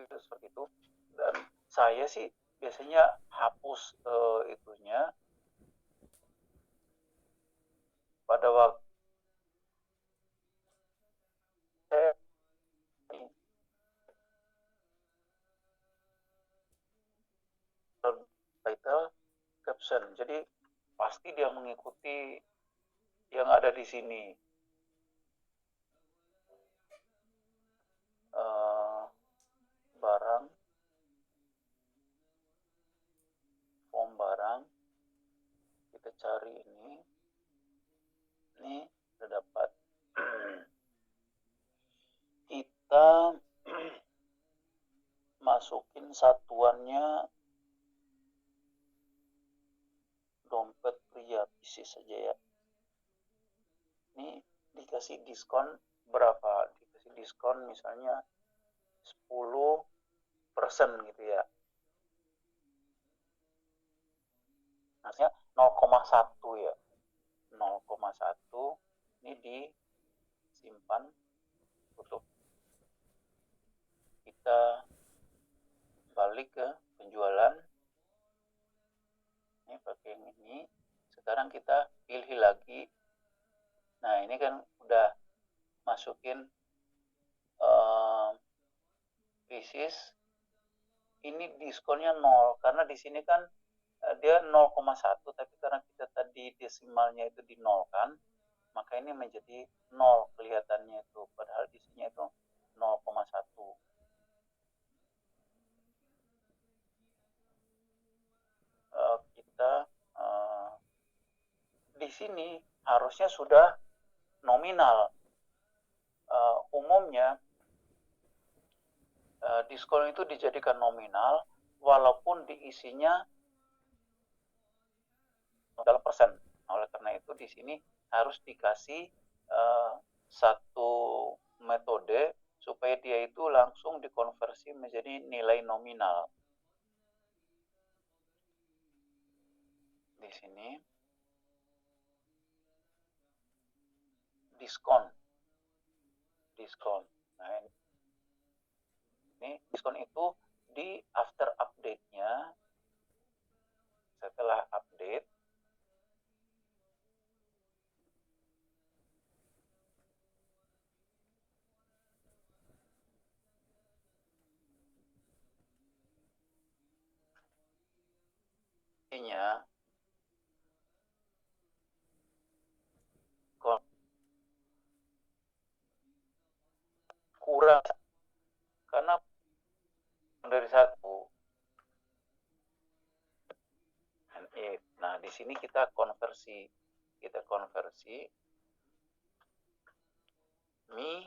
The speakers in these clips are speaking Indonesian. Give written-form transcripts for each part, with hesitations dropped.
seperti itu. Dan saya sih biasanya hapus itunya pada waktu saya title caption. Jadi pasti dia mengikuti yang ada di sini. Barang, form barang, kita cari ini udah dapat. Kita masukin satuannya dompet pria, isi saja ya. Ini dikasih diskon berapa? Dikasih diskon misalnya 10% gitu ya. Maksudnya 0,1 ya. 0,1 ini disimpan, tutup. Kita balik ke penjualan. Ini pakai yang ini. Sekarang kita pilih lagi. Nah, ini kan udah masukin pieces. Ini diskonnya 0 karena di sini kan dia 0,1, tapi karena kita tadi desimalnya itu di 0 kan, maka ini menjadi 0 kelihatannya itu, padahal di sini itu 0,1. Kita di sini harusnya sudah nominal. Umumnya diskon itu dijadikan nominal walaupun diisinya dalam persen. Oleh karena itu di sini harus dikasih satu metode supaya dia itu langsung dikonversi menjadi nilai nominal. Di sini diskon. Nah, ini diskon itu di after update-nya, setelah update, nya kurang karena dari 1. Nah, di sini kita konversi mi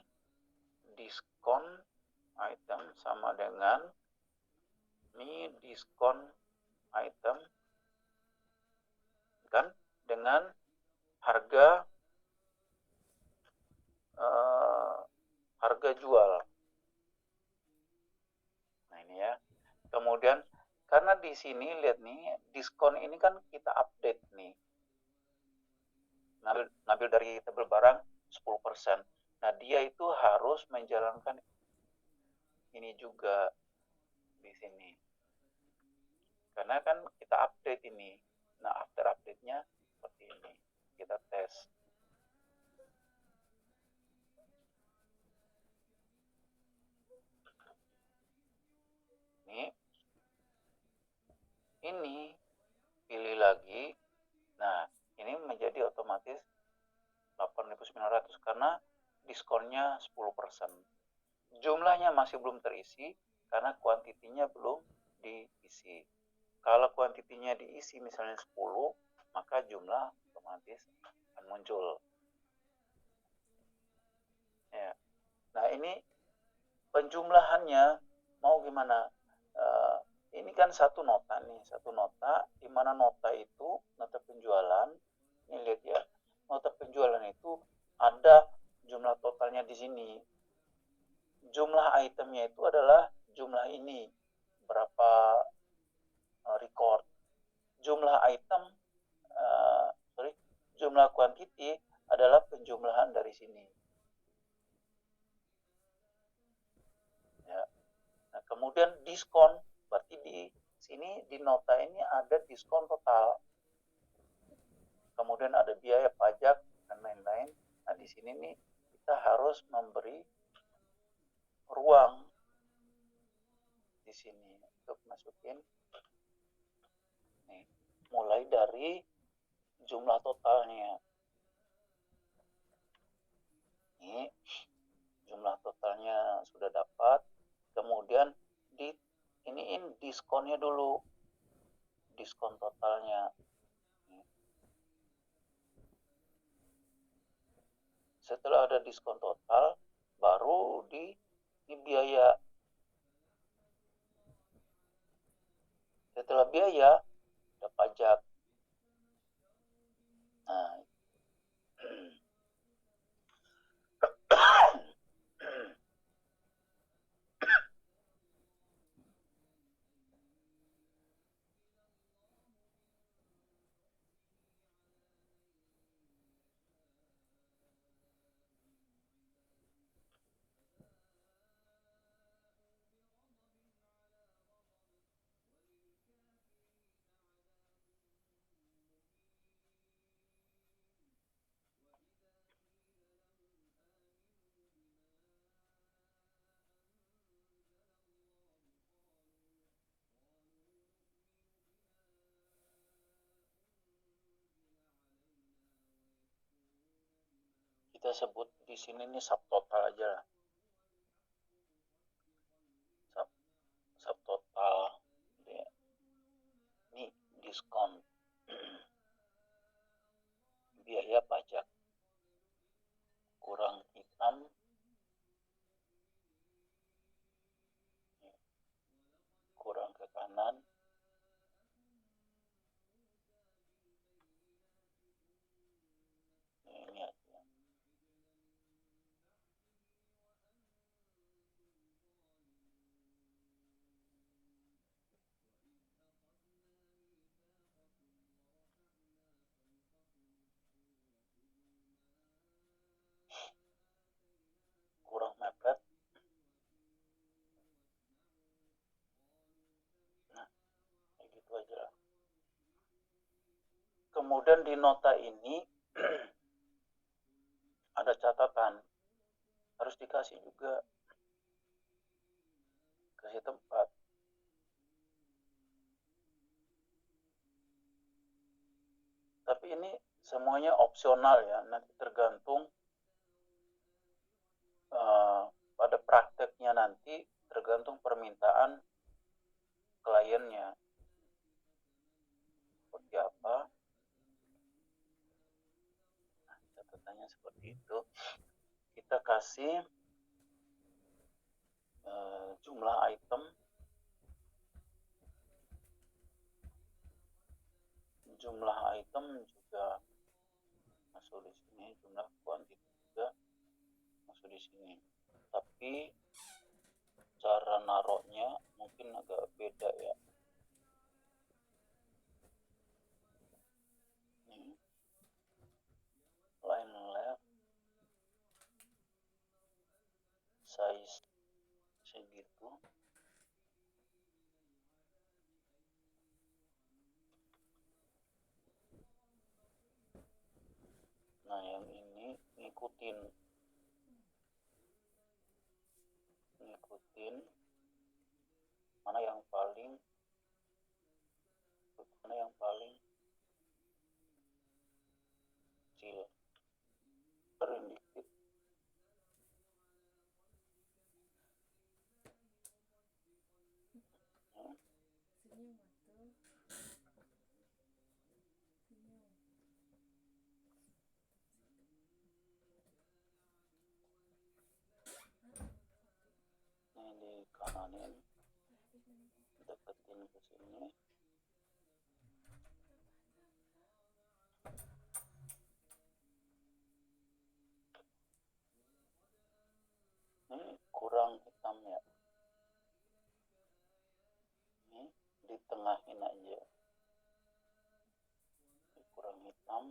diskon item sama dengan mi diskon item kan dengan harga jual. Nah, ini ya. Kemudian karena di sini lihat nih, diskon ini kan kita update nih. Ngambil dari tabel barang 10%. Nah, dia itu harus menjalankan ini juga di sini. Karena kan kita update ini. Nah, after update-nya seperti ini. Kita tes. Ini pilih lagi. Nah, ini menjadi otomatis 8.900 karena diskonnya 10%. Jumlahnya masih belum terisi karena kuantitinya belum diisi. Kalau kuantitinya diisi misalnya 10, maka jumlah otomatis akan muncul. Ya. Nah, ini penjumlahannya mau gimana? Ini kan satu nota nih, di mana nota itu, nota penjualan, ini lihat ya, nota penjualan itu ada jumlah totalnya di sini. Jumlah itemnya itu adalah jumlah ini, berapa record. Jumlah item, jumlah quantity adalah penjumlahan dari sini. Ya. Nah, kemudian diskon, berarti di sini di nota ini ada diskon total, kemudian ada biaya pajak dan lain-lain. Nah di sini nih kita harus memberi ruang di sini untuk masukin nih, mulai dari jumlah totalnya. Ini jumlah totalnya sudah dapat, kemudian iniin diskonnya dulu, diskon totalnya. Setelah ada diskon total, baru di biaya. Setelah biaya, ada pajak. Nah, kita sebut di sini nih subtotal aja lah. Subtotal ini diskon biaya pajak kurang hitam kurang ke kanan, ini aja. Kurang mepet. Nah, kayak gitu aja lah. Kemudian di nota ini ada catatan, harus dikasih juga, kasih tempat. Tapi ini semuanya opsional ya, nanti tergantung pada prakteknya, nanti tergantung permintaan kliennya seperti apa. Nah, catatannya seperti itu. Kita kasih jumlah item, juga masuk di sini, jumlah kuantiti juga masuk di sini. Tapi cara naruhnya mungkin agak beda ya. Ini line left, size segitu. Nah yang ini ngikutin mana yang paling kecil, kering dikit. Ini di kananin, deketin ke sini. Ini kurang hitam ya, ini ditengahin aja, ini kurang hitam.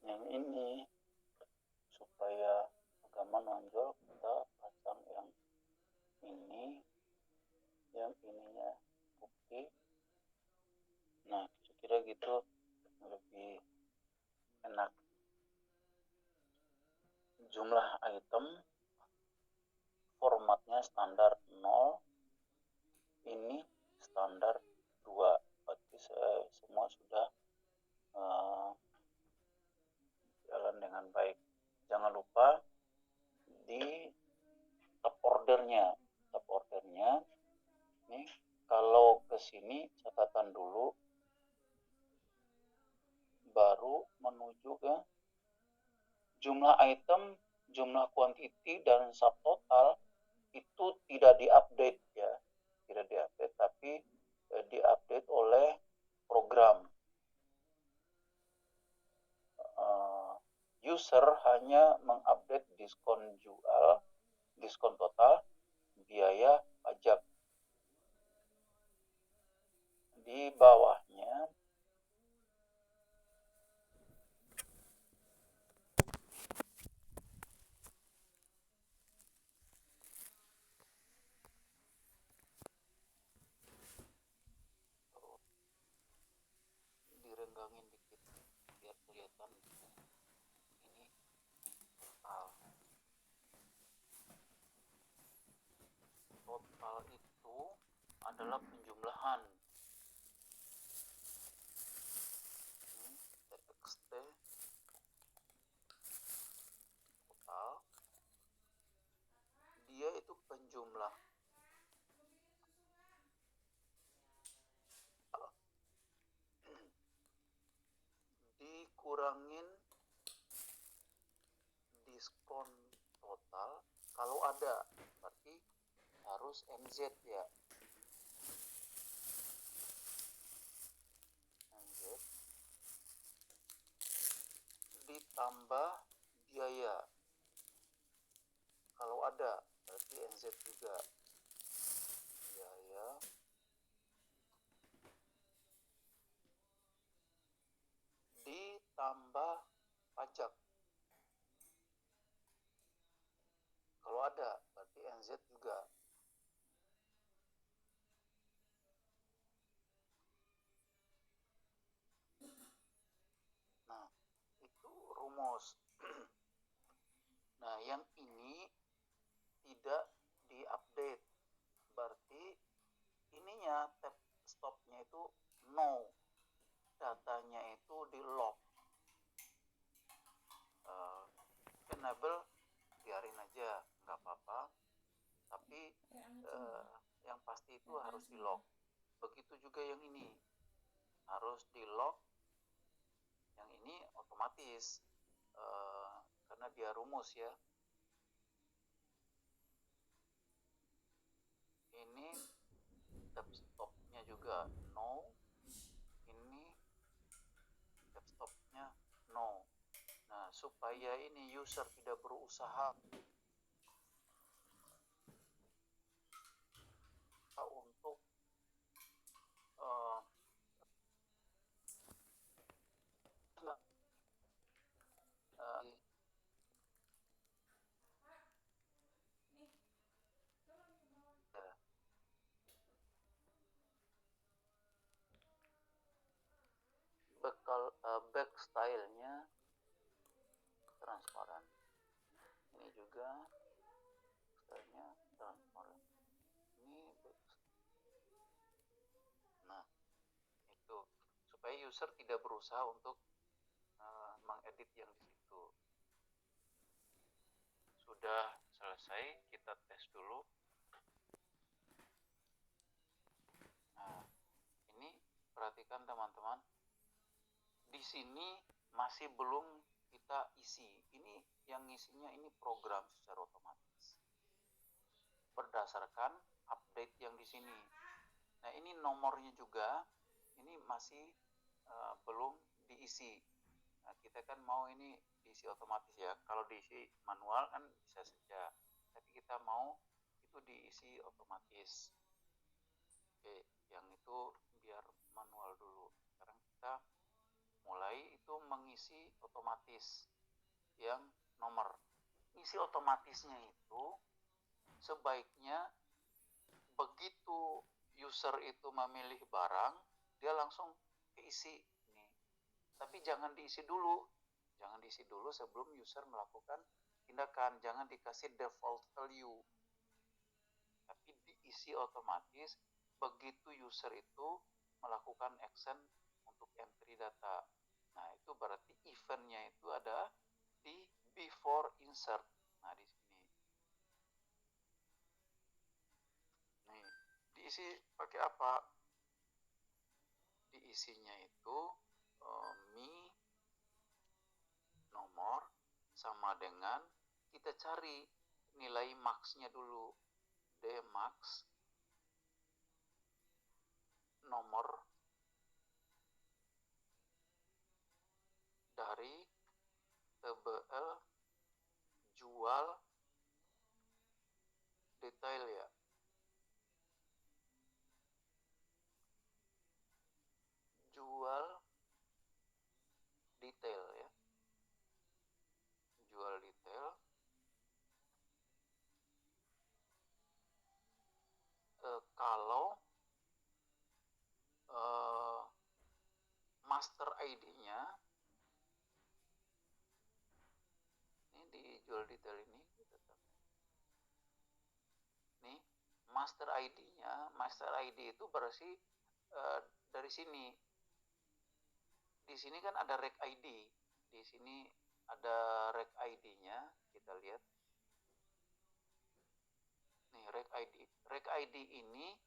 Yang ini supaya agak menonjol, kita udah gitu lebih enak. Jumlah item formatnya standar 0, ini standar 2, berarti semua sudah jalan dengan baik. Jangan lupa di tab ordernya nih, kalau ke sini catatan dulu, baru menuju ke jumlah item, jumlah quantity, dan subtotal itu tidak diupdate ya, tidak diupdate, tapi diupdate oleh program. User hanya mengupdate diskon jual, diskon total, biaya pajak. Di bawahnya direnggangin dikit biar kelihatan ini total itu adalah penjumlahan txt total, dia itu penjumlah dikurangin diskon total kalau ada, berarti harus NZ ya, NZ ditambah biaya kalau ada, berarti NZ juga, biaya ditambah pajak kalau ada, berarti NZ juga. Nah, itu rumus. Nah, yang ini tidak diupdate, berarti ininya tab stopnya itu no, datanya itu di lock. Enable biarin aja, nggak apa-apa, tapi yang pasti itu harus di lock. Begitu juga yang ini harus di lock, yang ini otomatis karena dia rumus ya. Ini tab stopnya juga no, ini tab stopnya no. Nah, supaya ini user tidak berusaha untuk back stylenya transparan, ini juga stylenya transparan, ini back. Nah, itu supaya user tidak berusaha untuk mengedit yang di situ. Sudah selesai, kita tes dulu. Nah, ini perhatikan teman-teman, di sini masih belum kita isi. Ini yang ngisinya ini program secara otomatis berdasarkan update yang di sini. Nah, ini nomornya juga ini masih belum diisi. Nah, kita kan mau ini diisi otomatis ya. Kalau diisi manual kan bisa saja, tapi kita mau itu diisi otomatis. Oke, yang itu biar manual dulu. Sekarang kita mulai itu mengisi otomatis yang nomor. Isi otomatisnya itu sebaiknya begitu user itu memilih barang, dia langsung keisi nih. Tapi jangan diisi dulu sebelum user melakukan tindakan. Jangan dikasih default value, tapi diisi otomatis begitu user itu melakukan action untuk entry data. Nah, itu berarti eventnya itu ada di before insert. Nah, di sini. Nih, diisi pakai apa? Diisinya itu mi nomor sama dengan kita cari nilai max-nya dulu. Dmax nomor dari TBL jual detail ya. Jual detail ya. Jual detail. Kalau master ID-nya ini di jual detail ini nih, master ID itu berarti dari sini. Di sini kan ada rec ID. Di sini ada rec ID-nya, kita lihat. Nih, rec ID. Rec ID ini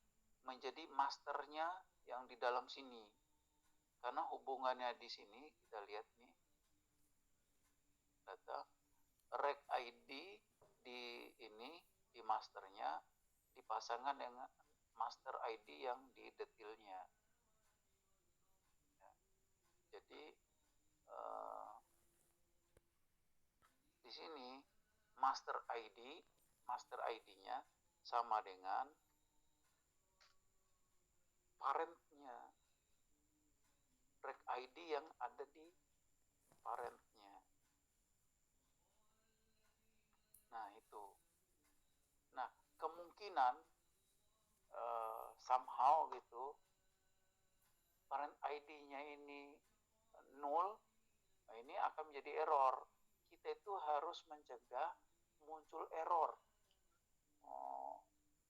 menjadi masternya yang di dalam sini. Karena hubungannya di sini, kita lihat nih. Data rec ID di ini, di masternya, dipasangkan dengan master ID yang di detailnya. Ya. Jadi di sini master ID-nya sama dengan parentnya, rec ID yang ada di parentnya. Nah, itu. Nah, kemungkinan somehow gitu parent ID-nya ini null, nah ini akan menjadi error. Kita itu harus mencegah muncul error.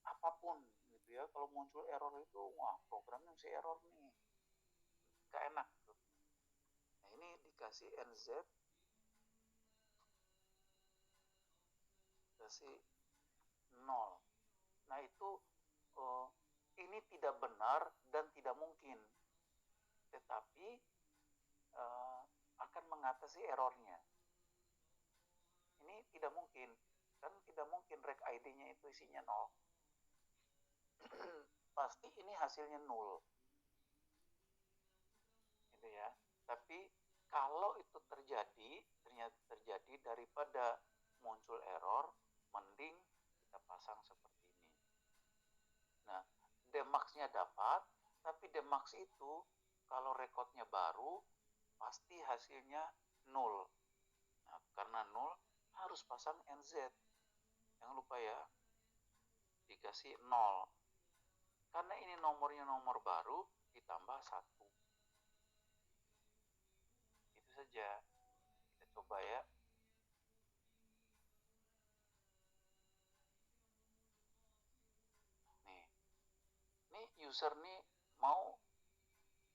Apapun gitu ya, kalau muncul error itu, wah programnya mesti error nih. Gak enak tuh. Nah, ini dikasih NZ, kasih 0. Nah, itu ini tidak benar dan tidak mungkin. Tetapi akan mengatasi errornya. Ini tidak mungkin. Kan tidak mungkin rec ID-nya itu isinya 0. Pasti ini hasilnya 0. Gitu ya. Tapi kalau itu ternyata terjadi, daripada muncul error, mending kita pasang seperti ini. Nah, dmax-nya dapat, tapi dmax itu kalau rekodnya baru, pasti hasilnya 0. Nah, karena 0, harus pasang NZ. Jangan lupa ya, dikasih 0. Karena ini nomornya nomor baru, ditambah 1. Itu saja. Kita coba ya. Nih. Nih user nih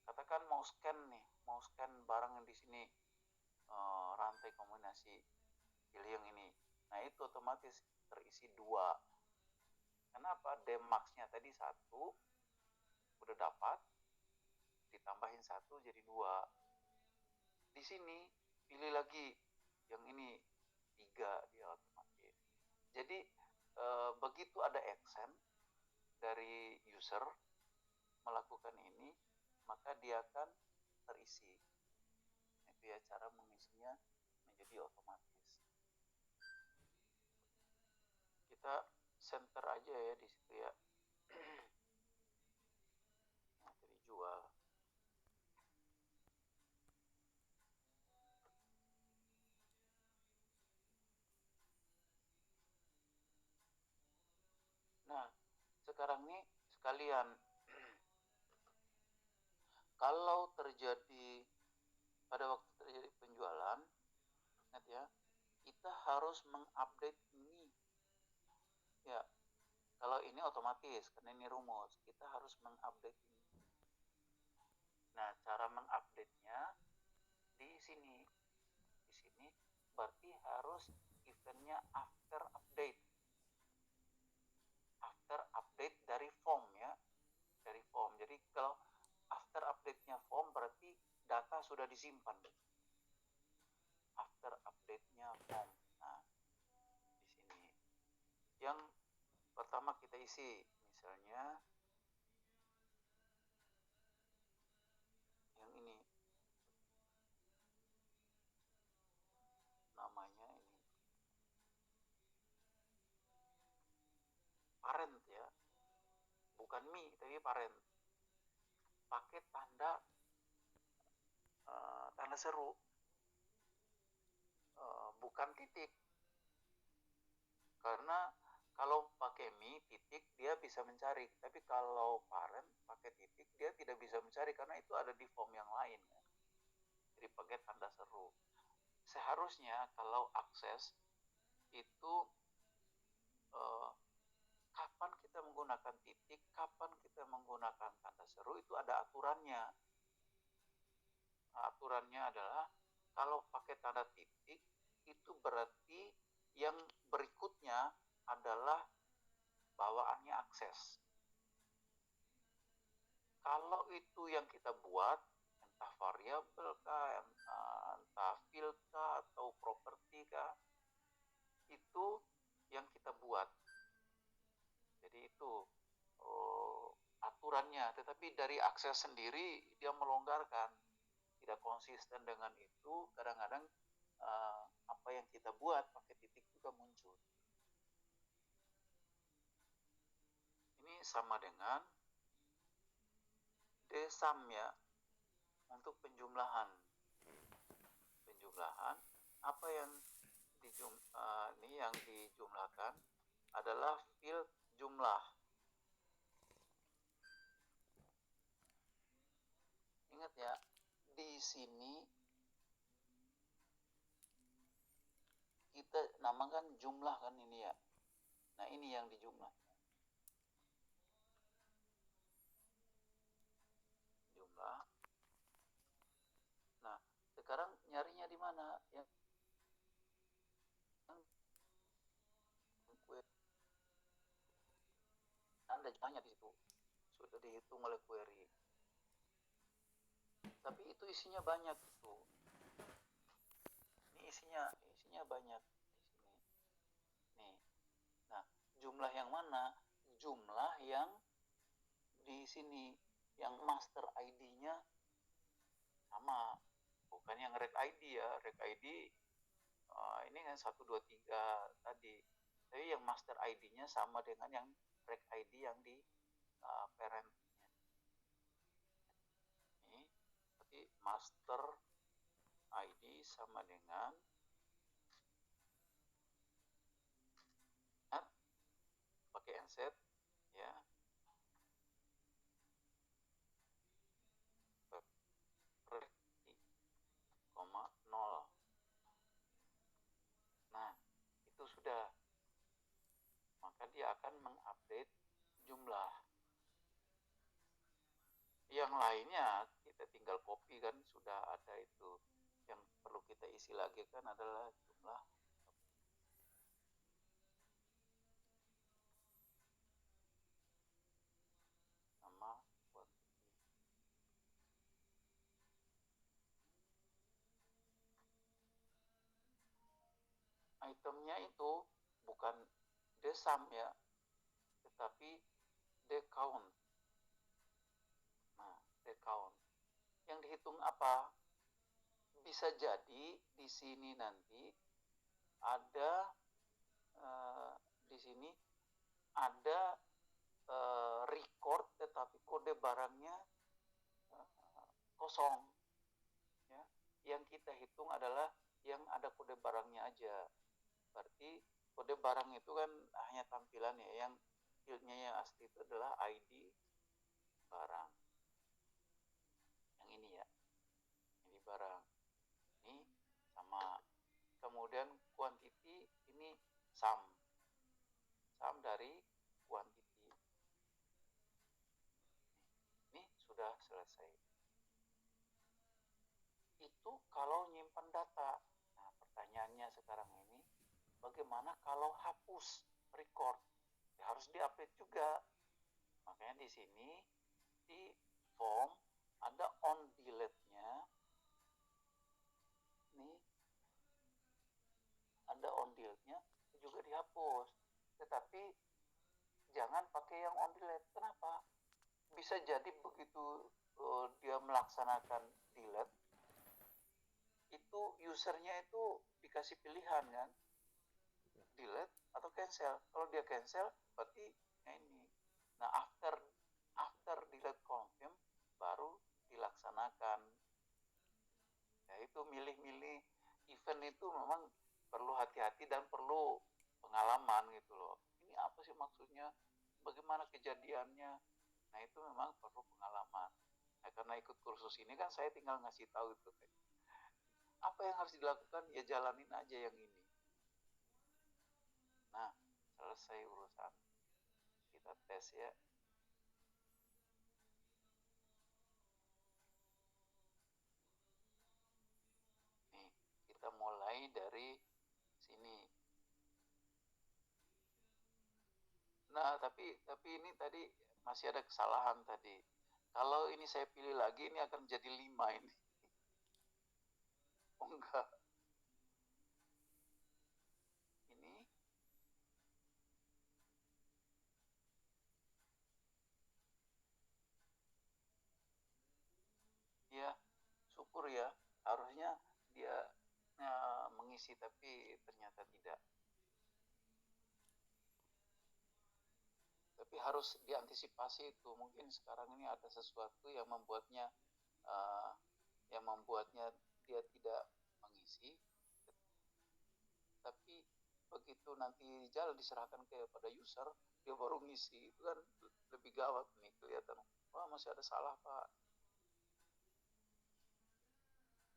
katakan mau scan barang yang di sini, rantai kombinasi, pilih yang ini. Nah, itu otomatis terisi 2. Kenapa? Dmax-nya tadi 1, udah dapat, ditambahin 1 jadi 2. Di sini pilih lagi yang ini 3, dia otomatis. Jadi begitu ada action dari user melakukan ini, maka dia akan terisi. Itu ya cara mengisinya menjadi otomatis. Kita center aja ya di situ ya. Nah, jadi jual. Nah, sekarang nih sekalian, kalau terjadi pada waktu terjadi penjualan, ingat ya, kita harus mengupdate ini. Ya, kalau ini otomatis karena ini rumus, kita harus mengupdate ini. Nah, cara mengupdate-nya di sini. Di sini berarti harus eventnya after update. After update dari form ya. Dari form. Jadi kalau after update-nya form berarti data sudah disimpan. After update-nya form. Nah, di sini. Yang pertama kita isi, misalnya yang ini. Namanya ini. Parent ya. Bukan me, tapi parent. Pakai tanda seru. Bukan titik. Karena kalau pakai me titik dia bisa mencari, tapi kalau parent pakai titik dia tidak bisa mencari karena itu ada di form yang lain ya. Jadi pakai tanda seru. Seharusnya kalau akses itu kapan kita menggunakan titik, kapan kita menggunakan tanda seru itu ada aturannya. Aturannya adalah kalau pakai tanda titik itu berarti yang berikutnya adalah bawaannya akses. Kalau itu yang kita buat, entah variabel kah, entah field kah, atau properti kah, itu yang kita buat. Jadi itu aturannya. Tetapi dari akses sendiri dia melonggarkan, tidak konsisten dengan itu. Kadang-kadang apa yang kita buat pakai titik juga muncul. Ini sama dengan dsum ya, untuk penjumlahan. Penjumlahan apa yang ini yang dijumlahkan adalah field jumlah. Ingat ya, di sini kita namakan jumlah kan ini ya. Nah, ini yang dijumlah. Jumlah. Nah, sekarang nyarinya di mana? Yang Anda banyak di situ. Sudah dihitung oleh query. Tapi itu isinya banyak itu. Ini isinya banyak di sini. Nih. Nah, jumlah yang mana? Jumlah yang di sini, yang master ID-nya sama, bukan yang rec ID ya. Rec ID ini kan 1, 2, 3 tadi. Tapi yang master ID-nya sama dengan yang rec ID yang di parent-nya. Ini berarti master ID sama dengan pakai nset ya, koma 0. Nah, itu sudah. Maka dia akan mengupdate jumlah. Yang lainnya kita tinggal copy kan, sudah ada itu. Yang perlu kita isi lagi kan adalah jumlah nama quantity. Itemnya itu bukan dsum ya, tetapi dcount. Nah, dcount. Yang dihitung apa? Bisa jadi di sini nanti ada di sini ada record tetapi kode barangnya kosong ya. Yang kita hitung adalah yang ada kode barangnya aja. Berarti kode barang itu kan hanya tampilan ya, yang fieldnya yang asli itu adalah ID barang. barang. Ini sama. Kemudian quantity ini sum dari quantity. Ini sudah selesai. Itu kalau nyimpan data. Nah, pertanyaannya sekarang ini, bagaimana kalau hapus record? Ya, harus diupdate juga. Makanya di sini di form ada on delete-nya. Nih, ada on delete-nya juga dihapus. Tetapi jangan pakai yang on delete. Kenapa? Bisa jadi begitu dia melaksanakan delete, itu usernya itu dikasih pilihan kan, delete atau cancel. Kalau dia cancel, berarti ini. Nah, after delete confirm baru dilaksanakan. Ya, itu milih-milih event itu memang perlu hati-hati dan perlu pengalaman gitu loh. Ini apa sih maksudnya? Bagaimana kejadiannya? Nah, itu memang perlu pengalaman. Nah, karena ikut kursus ini kan saya tinggal ngasih tahu itu. Apa yang harus dilakukan? Ya jalanin aja yang ini. Nah, selesai urusan. Kita tes ya. Nih, kita mulai dari sini. Nah, tapi ini tadi masih ada kesalahan tadi. Kalau ini saya pilih lagi, ini akan jadi 5 ini. Oh enggak. Ini. Ya, syukur ya. Harusnya dia mengisi, tapi ternyata tidak. Tapi harus diantisipasi itu. Mungkin sekarang ini ada sesuatu yang membuatnya dia tidak mengisi. Tapi begitu nanti jalan diserahkan kepada user, dia baru ngisi. Itu kan lebih gawat nih, kelihatan. Wah, masih ada salah, Pak.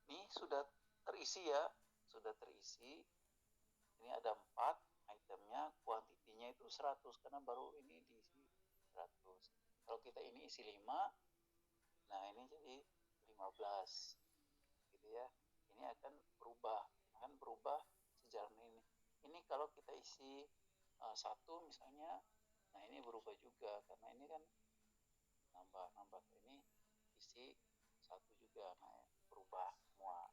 Ini sudah terisi ya. Sudah terisi. Ini ada 4 itemnya, kuantitinya itu 100 karena baru ini diisi 100. Kalau kita ini isi 5, nah ini jadi 15 gitu ya. Ini akan berubah sejalan ini. Ini kalau kita isi 1 misalnya, nah ini berubah juga karena ini kan nambah ini isi 1 juga, nah berubah semua.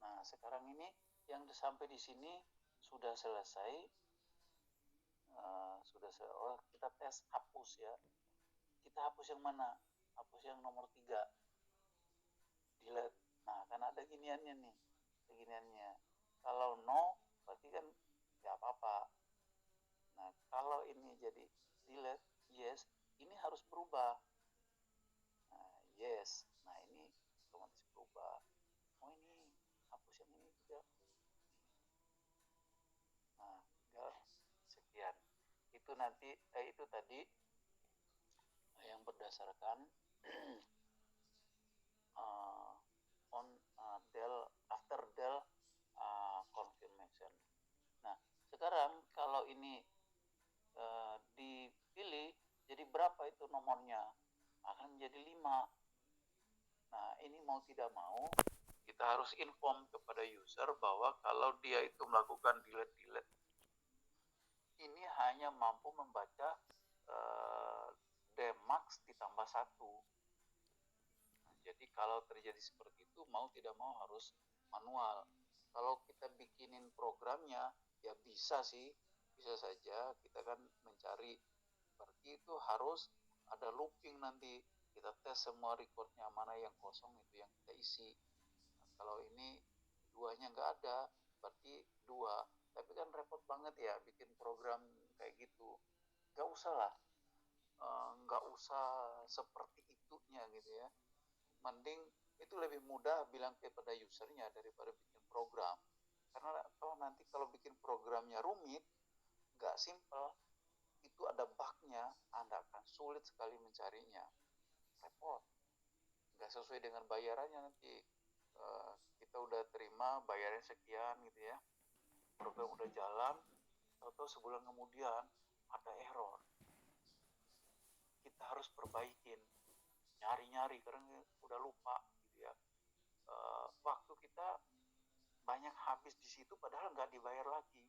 Nah, sekarang ini yang sampai di sini sudah selesai. Kita tes hapus ya. Kita hapus yang mana? Hapus yang nomor 3, delete. Nah, kan ada giniannya nih, giniannya. Kalau no, berarti kan nggak apa-apa. Nah, kalau ini jadi delete, yes, ini harus berubah. Nah, yes. Nah, ini otomatis berubah. Oh, ini hapus yang ini juga. Nah, tinggal sekian. Itu nanti itu tadi yang berdasarkan after del confirmation. Nah, sekarang kalau ini dipilih, jadi berapa itu nomornya? Akan menjadi 5. Nah, ini mau tidak mau kita harus inform kepada user bahwa kalau dia itu melakukan delete ini hanya mampu membaca dmax ditambah 1. Nah, jadi kalau terjadi seperti itu, mau tidak mau harus manual. Kalau kita bikinin programnya, ya bisa sih, bisa saja kita kan mencari. Berarti itu harus ada looping nanti. Kita tes semua recordnya, mana yang kosong itu yang kita isi. Nah, kalau ini 2-nya nggak ada, berarti 2. Tapi kan repot banget ya bikin program kayak gitu. Nggak usah lah, nggak usah seperti itunya gitu ya. Mending itu lebih mudah bilang kepada usernya daripada bikin program. Karena kalau bikin programnya rumit, nggak simple, itu ada bugnya, Anda akan sulit sekali mencarinya. Repot. Nggak sesuai dengan bayarannya nanti. kita udah terima bayarnya sekian gitu ya, program udah jalan, atau sebulan kemudian ada error, kita harus perbaikin, nyari-nyari karena udah lupa gitu ya. Waktu kita banyak habis di situ padahal nggak dibayar lagi,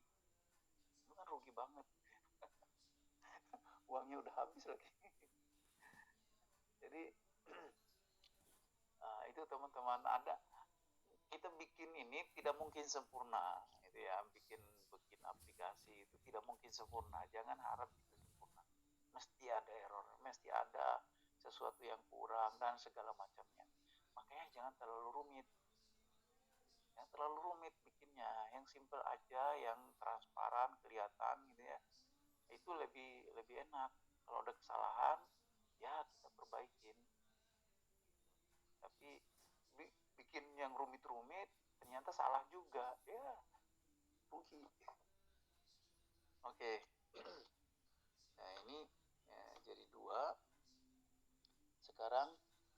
itu kan rugi banget. Uangnya udah habis lagi. Jadi itu teman-teman, ada kita bikin ini tidak mungkin sempurna gitu ya, bikin aplikasi itu tidak mungkin sempurna, jangan harap itu sempurna, mesti ada error, mesti ada sesuatu yang kurang dan segala macamnya. Makanya jangan terlalu rumit, bikinnya, yang simple aja, yang transparan kelihatan gitu ya, itu lebih enak. Kalau ada kesalahan ya kita perbaikin, tapi bikin yang rumit-rumit ternyata salah juga ya rugi. Oke. Nah ini ya, jadi 2. Sekarang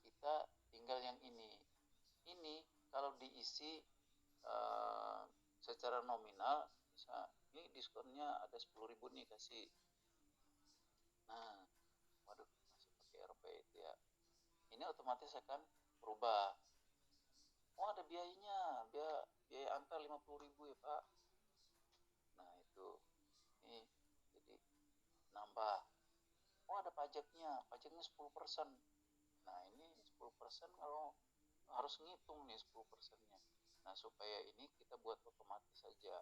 kita tinggal yang ini kalau diisi secara nominal bisa, ini diskonnya ada 10.000 nih kasih. Nah waduh, masih pakai RP itu ya, ini otomatis akan berubah. Oh ada biayanya, biaya antar 50.000 ya Pak. Nah itu nih, jadi nambah. Oh ada pajaknya 10%. Nah ini 10% kalau harus ngitung nih 10%-nya. Nah supaya ini kita buat otomatis saja.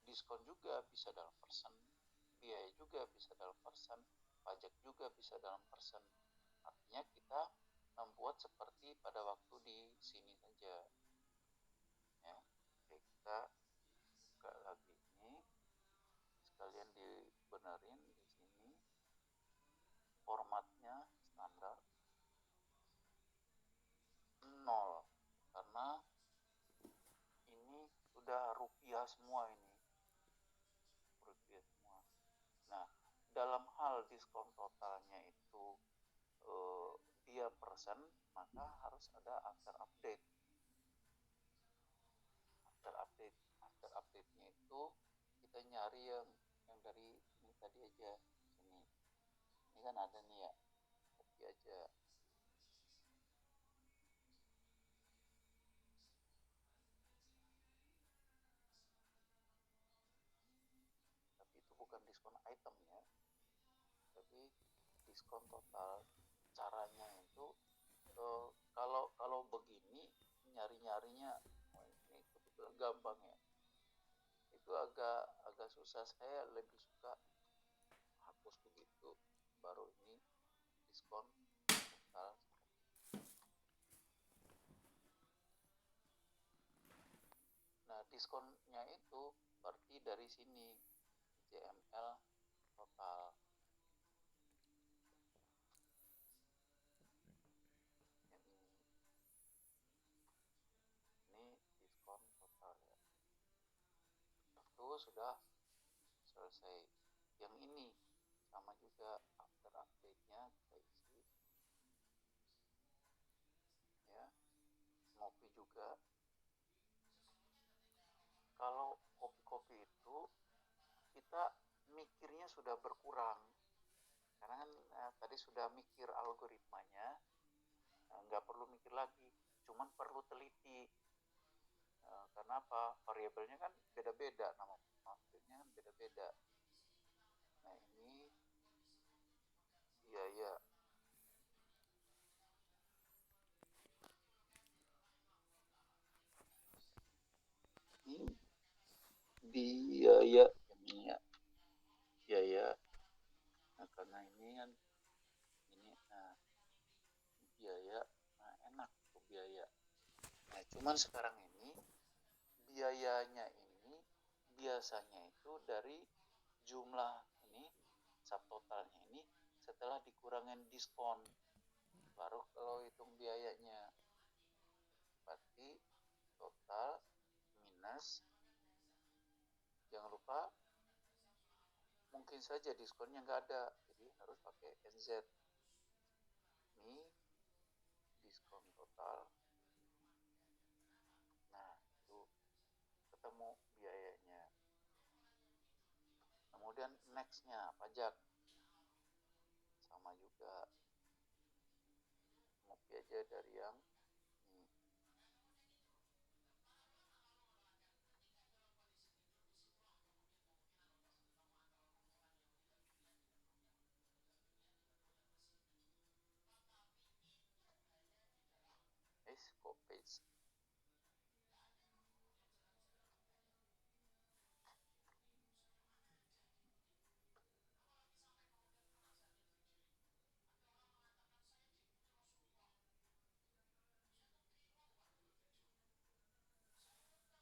Diskon juga bisa dalam persen, biaya juga bisa dalam persen, pajak juga bisa dalam persen. Artinya kita membuat seperti pada waktu di sini saja. Ya, oke, kita buka lagi ini, sekalian dibenerin di sini. Formatnya standar 0 karena ini sudah rupiah semua ini. Rupiah semua. Nah, dalam hal diskon totalnya itu dia persen, maka harus ada after update. After update-nya itu kita nyari yang dari ini tadi aja sini. Ini kan ada nih ya, copy aja. Tapi itu bukan diskon itemnya, tapi diskon total. Caranya itu kalau begini nyari-nyarinya ini gampang ya, itu agak susah. Saya lebih suka hapus begitu, baru ini diskon total. Nah diskonnya itu berarti dari sini JML total. Ini diskon total ya. Itu sudah selesai. Yang ini sama juga, after update-nya kita isi ya. Ngopi juga. Kalau kopi-kopi itu kita mikirnya sudah berkurang, karena kan tadi sudah mikir algoritmanya, nggak perlu mikir lagi, cuman perlu teliti. Karena apa? Variabelnya kan beda-beda, nama maksudnya kan beda-beda. Nah ini biaya. Ini biaya ini ya, biaya. Nah karena ini kan ini, nah biaya, nah enak tuh biaya. Nah cuman sekarang ini biayanya ini biasanya itu dari jumlah ini, subtotalnya ini setelah dikurangin diskon, baru kalau hitung biayanya. Berarti total minus, jangan lupa mungkin saja diskonnya nggak ada, jadi harus pakai NZ. Ini diskon total ketemu biayanya. Kemudian nextnya pajak, sama juga, copy aja dari yang ini. Copy paste.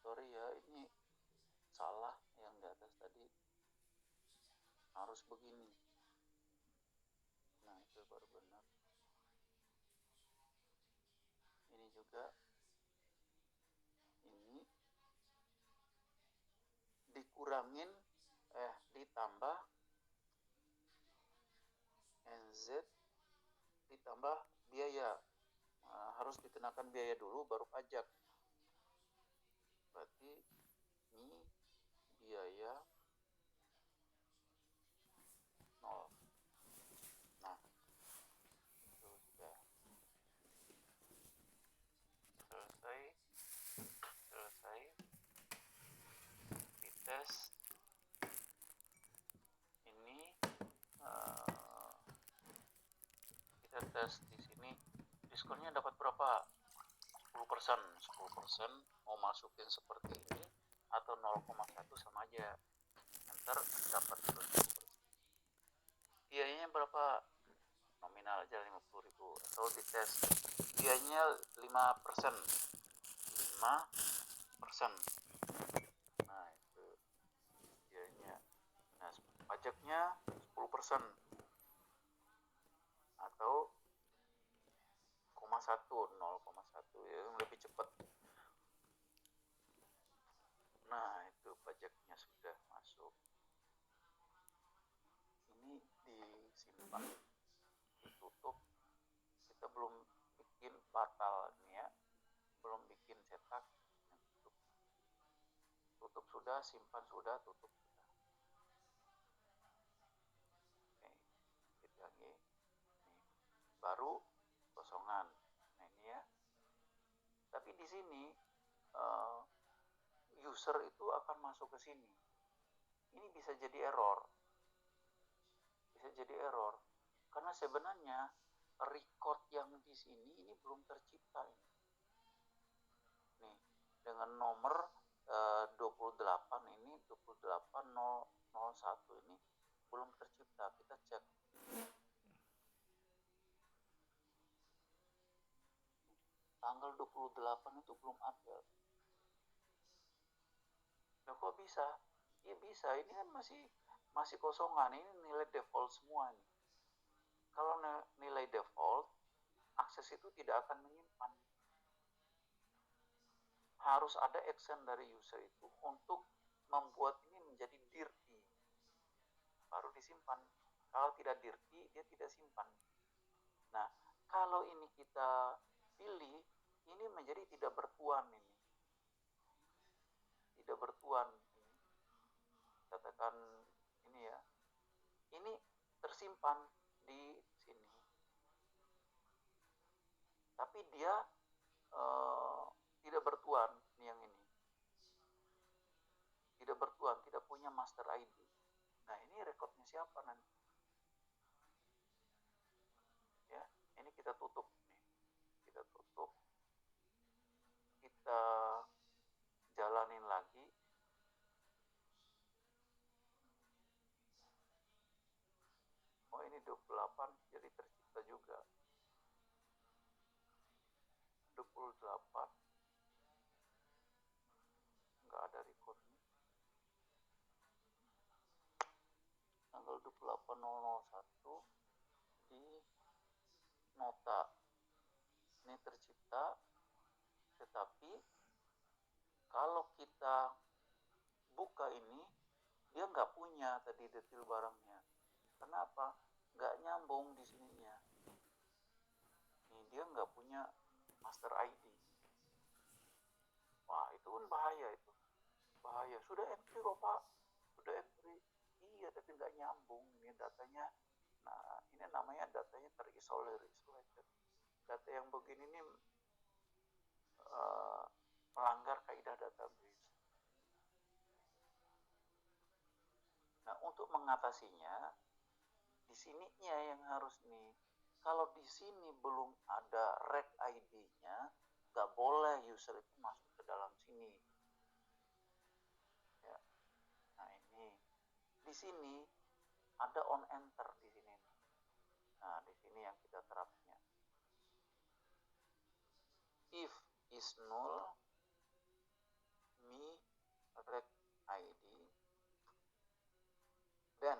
Sorry ya, ini salah yang di atas tadi, harus begini. Nah, itu baru benar. Ini juga, ini dikurangin, ditambah NZ, ditambah biaya. Harus dikenakan biaya dulu baru pajak. Berarti ini biaya 0. Nah, itu sudah selesai dites. Ini kita tes di sini, diskonnya dapat berapa? 10%. Mau masukin seperti ini atau 0,1 sama aja, ntar dapat 10%. biayanya berapa? Nominal aja 50.000, atau dites biayanya 5%. Nah, itu biayanya. Nah, pajaknya 10% atau 0,1 ya, lebih cepat. Nah, itu pajaknya sudah masuk. Ini disimpan, ditutup. Kita belum bikin batal nih ya, belum bikin cetak. Tutup sudah, simpan sudah, tutup sudah. Oke, kita lagi. Nih, baru kosongan. Nah, ini ya. Tapi di sini user itu akan masuk ke sini. Ini bisa jadi error. Karena sebenarnya record yang di sini ini belum tercipta ini. Nih, dengan nomor 28 ini, 28001 ini belum tercipta. Kita cek. Tanggal 28 itu belum ada. Nah, kok bisa? Ya bisa, ini kan masih kosongan, ini nilai default semua nih. Kalau nilai default, akses itu tidak akan menyimpan. Harus ada action dari user itu untuk membuat ini menjadi dirty, baru disimpan. Kalau tidak dirty, dia tidak simpan. Nah, kalau ini kita pilih, ini menjadi tidak bertuan ini. Tidak bertuan. Katakan ini ya. Ini tersimpan di sini. Tapi dia tidak bertuan, yang ini. Tidak bertuan, tidak punya master ID. Nah, ini rekodnya siapa nanti? Ya, ini kita tutup nih. Kita tutup. Kita jalanin lagi. Oh, ini 28 jadi tercipta juga. 28 nggak ada recordnya. Tanggal 28.001 di nota ini tercipta, tetapi kalau kita buka ini, dia nggak punya tadi detail barangnya. Kenapa? Nggak nyambung di sininya. Nih, dia nggak punya master ID. Wah, itu kan bahaya itu. bahaya. Sudah entry kok Pak, sudah entry. Iya, tapi nggak nyambung ini datanya. Nah, ini namanya datanya terisolir, isolated. Data yang begini ini melanggar kaidah database. Nah, untuk mengatasinya, di sininya yang harus nih. Kalau di sini belum ada rec ID-nya, nggak boleh user itu masuk ke dalam sini. Ya. Nah ini, di sini ada on enter di sini. Nah di sini yang kita terapnya. If is null, me rec ID, then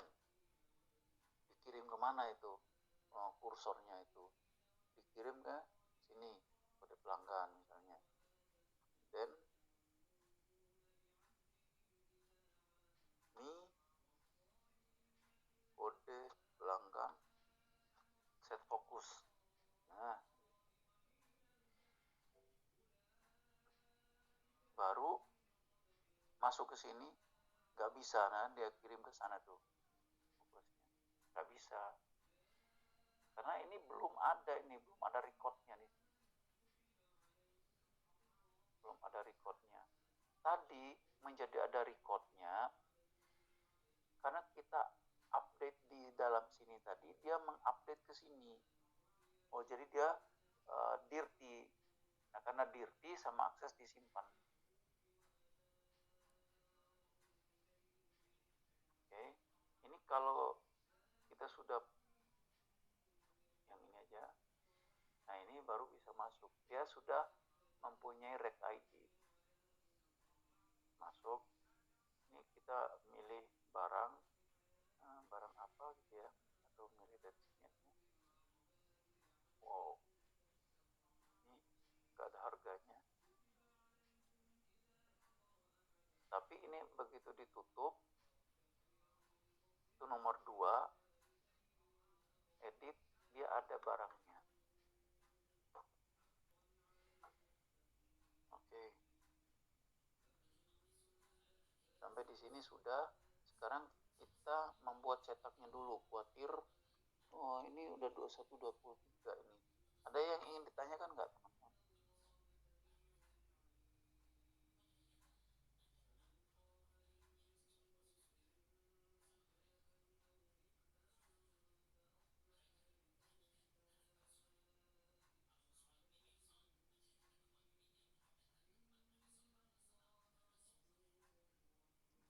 dikirim kemana itu kursornya itu? Dikirim ke sini, kode pelanggan misalnya. Then me kode pelanggan set fokus. Nah, baru masuk ke sini, nggak bisa, nah dia kirim ke sana tuh fokusnya, nggak bisa, karena ini belum ada recordnya nih, belum ada recordnya. Tadi menjadi ada recordnya karena kita update di dalam sini tadi, dia mengupdate ke sini. Oh jadi dia dirty. Nah karena dirty sama akses disimpan. Oke, ini kalau kita sudah yang ini aja, nah ini baru bisa masuk. Dia sudah mempunyai rec ID. Masuk, ini kita milih barang apa gitu ya, atau milih destinasinya. Wow, ini nggak ada harganya. Tapi ini begitu ditutup, itu nomor 2, edit, dia ada barangnya. Oke. Sampai di sini sudah. Sekarang kita membuat cetaknya dulu. Khawatir, oh ini udah 2123 ini. Ada yang ingin ditanyakan nggak teman-teman?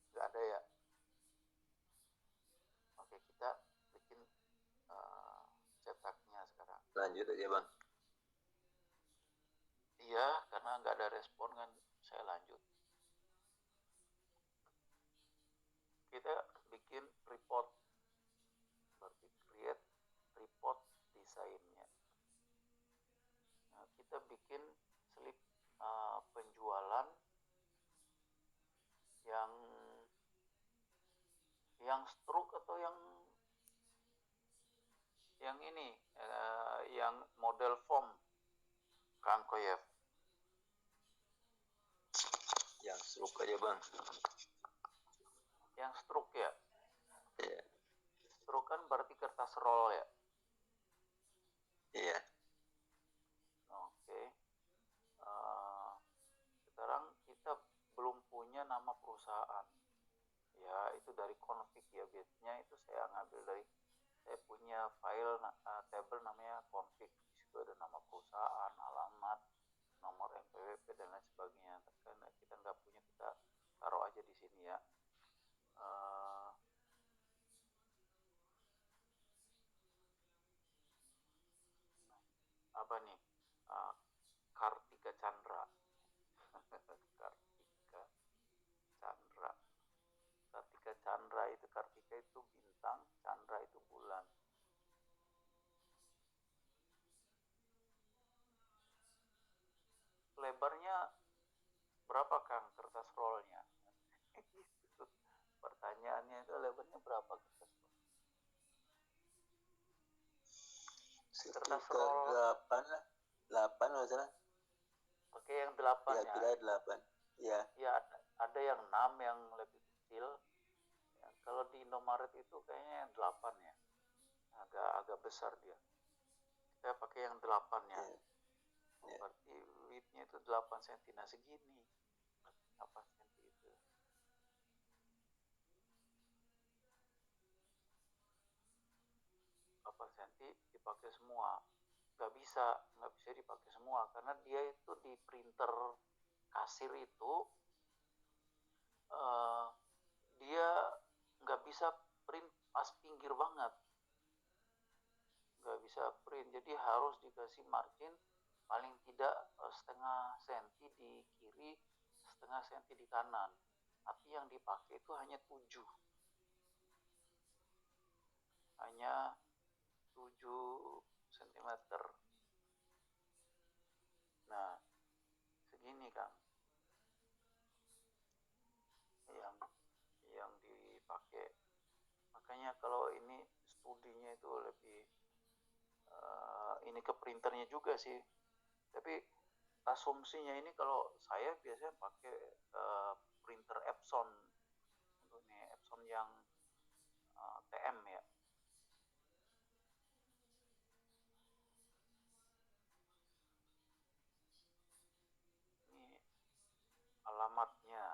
Nggak ada ya? Oke, kita bikin cetaknya sekarang. Lanjut aja Bang. Iya, karena nggak ada respon kan, saya lanjut. Kita bikin report, berarti create report desainnya. Nah, kita bikin slip penjualan yang stroke atau yang ini yang model form, Kang Koyev. Yang stroke aja Bang. Yang stroke ya? Iya. Stroke kan berarti kertas roll ya? Iya. Oke. Sekarang kita belum punya nama perusahaan. Ya, itu dari config ya, biasanya itu saya ngambil dari, saya punya file table namanya config. Di situ ada nama perusahaan, alamat, nomor NPWP dan lain sebagainya. Karena kita nggak punya, kita taruh aja di sini ya. Apa nih? Kartika Chandra. Kartika Chandra. Kartika Chandra itu, Kartika itu bintang, Chandra itu bulan. Lebarnya berapa Kang kertas rollnya? Pertanyaannya itu lebarnya berapa kertas roll? Kertas roll 8 lah, 8 nggak salah. Oke, yang 8 ya. Kira-kira 8. Ya. Ya, ada yang 6 yang lebih kecil ya, kalau di Indomaret itu kayaknya 8 ya, agak besar dia. Kita pakai yang 8 ya, berarti widthnya itu 8 cm. Nah segini 8 cm itu 8 cm dipakai semua, nggak bisa dipakai semua karena dia itu di printer kasir itu dia nggak bisa print pas pinggir banget, nggak bisa print, jadi harus dikasih margin paling tidak setengah senti di kiri, setengah senti di kanan. Tapi yang dipakai itu hanya 7 cm. Nah segini Kang yang dipakai. Makanya kalau ini studinya itu lebih ini ke printernya juga sih, tapi asumsinya ini kalau saya biasanya pakai printer Epson, untuk nih Epson yang TM ya. Ini alamatnya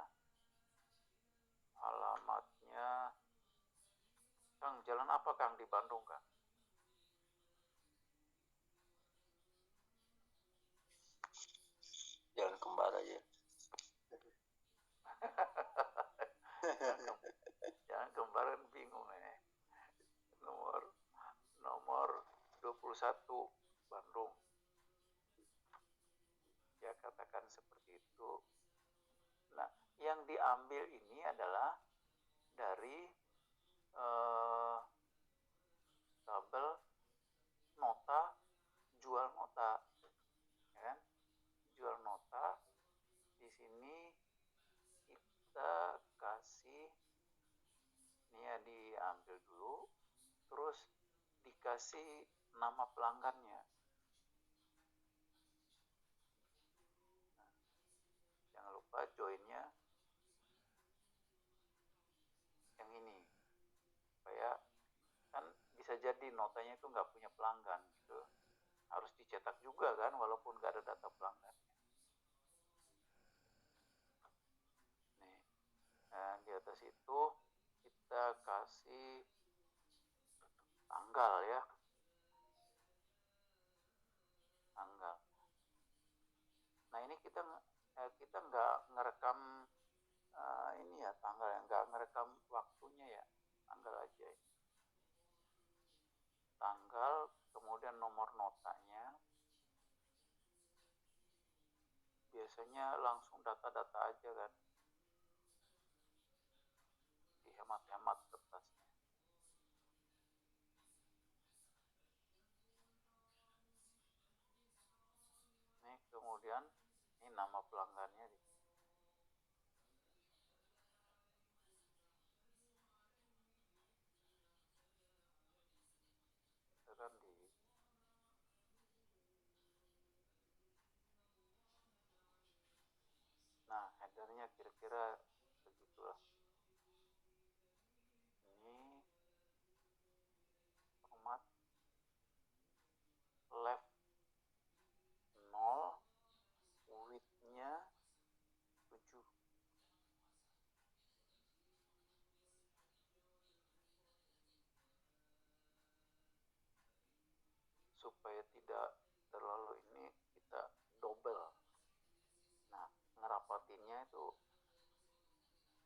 Kang, jalan apa Kang di Bandung Kang? Jalan Kembar aja. Jangan kembaran bingung nih. Nomor 21 Bandung. Ya katakan seperti itu. Nah, yang diambil ini adalah dari tabel nota, jual nota, ya kan? Jual nota. Di sini kita kasih ini ya, diambil dulu, terus dikasih nama pelanggannya. Nah, jangan lupa joinnya yang ini, supaya kan bisa jadi notanya itu nggak punya pelanggan gitu, harus dicetak juga kan walaupun nggak ada data pelanggannya. Nih, nah, di atas itu kita kasih tanggal ya, tanggal. Nah ini kita nggak ngerekam ini ya, tanggal yang nggak ngerekam waktunya ya, tanggal aja ya. Tanggal, kemudian nomor notanya, biasanya langsung data-data aja kan, dihemat-hemat kertasnya. Nih kemudian ini nama pelanggannya di kan di nah headernya kira-kira begitulah. Ini format left 0, widthnya 7. Supaya tidak terlalu ini, kita double. Nah ngerapatinnya itu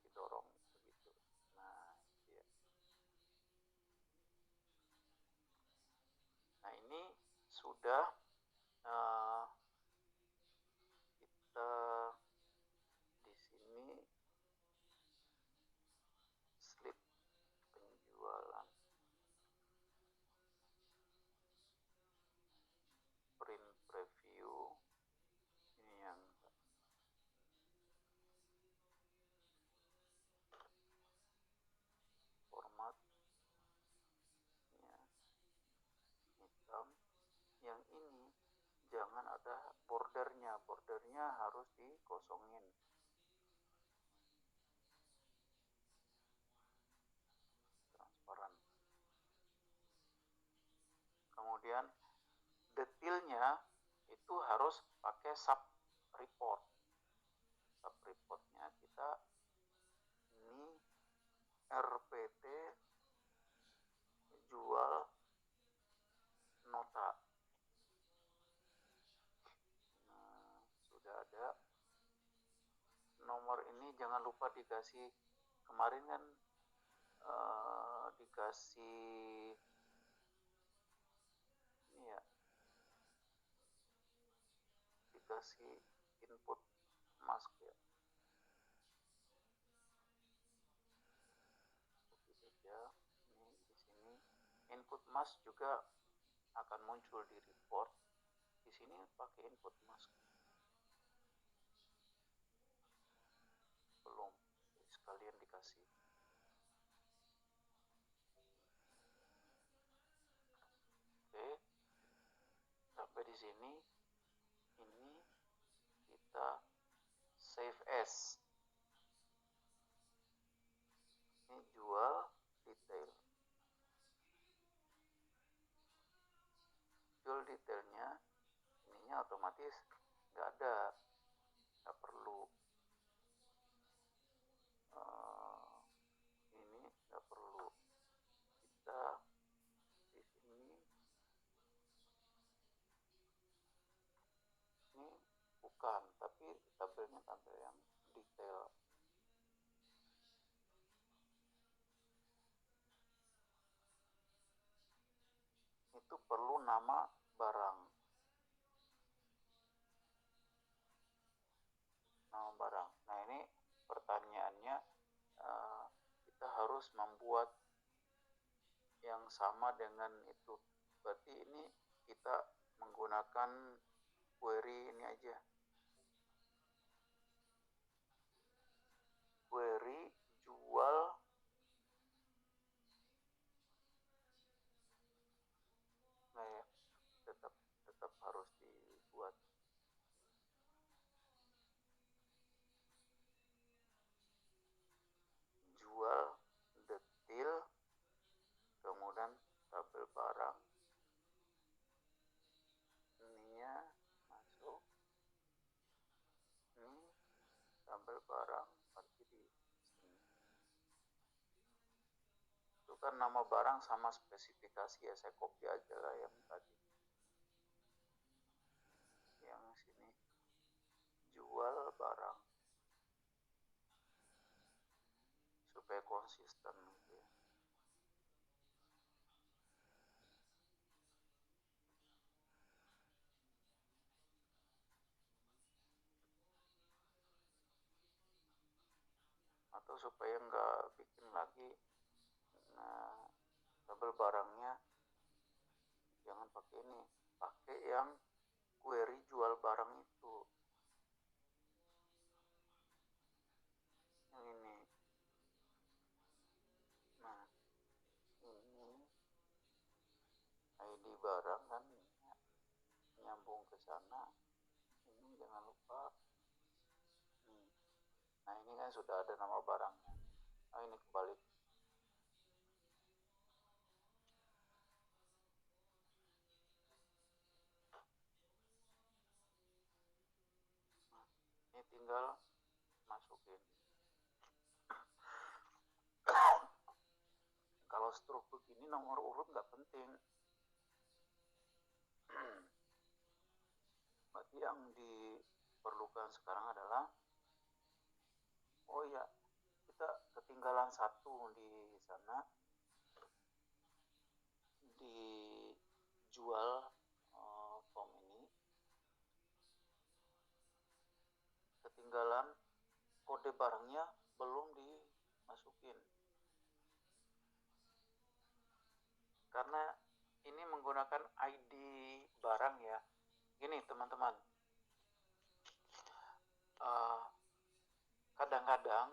didorong begitu. Nah ya. Nah ini sudah kita di sini slip penjualan, print preview, ini yang format ya, hitam. Yang ini jangan ada bordernya harus dikosongin. Kemudian detailnya itu harus pakai sub report. Sub reportnya kita ini RPT jual nota. Nah, sudah ada. Nomor ini jangan lupa dikasih, kemarin kan dikasih ini ya, dikasih input mask ya. Oke saja. Ini di sini input mask juga akan muncul di report. Di sini pakai input mask. Belum, sekalian dikasih. Oke, sampai di sini. Ini kita save as. Ini jual detail. Jual detailnya, ininya otomatis nggak ada, nggak perlu. Ini nggak perlu. Kita di sini ini bukan, tapi tabelnya tabel yang detail. Itu perlu nama barang. Nama barang. Nah, ini pertanyaannya, kita harus membuat yang sama dengan itu. Berarti ini kita menggunakan query ini aja. Query jual tetap harus dibuat. Jual detail, kemudian tabel barang. Ininya masuk. Ini tabel barang berarti di sini. Itu kan nama barang sama spesifikasi ya, saya copy aja lah yang tadi. Yang sini jual barang supaya konsisten gitu ya. Atau supaya nggak bikin lagi, nah, tabel barangnya jangan pakai ini, pakai yang query jual barang itu. Yang ini. Nah, ini ID barang kan nyambung ke sana. Ini jangan lupa. Nah, ini kan sudah ada nama barangnya. Nah, ini kebalik. Nah, ini tinggal masukin. Kalau struk begini nomor urut nggak penting. Berarti yang diperlukan sekarang adalah, oh ya, kita ketinggalan satu di sana, dijual form ini, ketinggalan kode barangnya belum dimasukin. Karena ini menggunakan ID barang ya. Gini teman-teman, kadang-kadang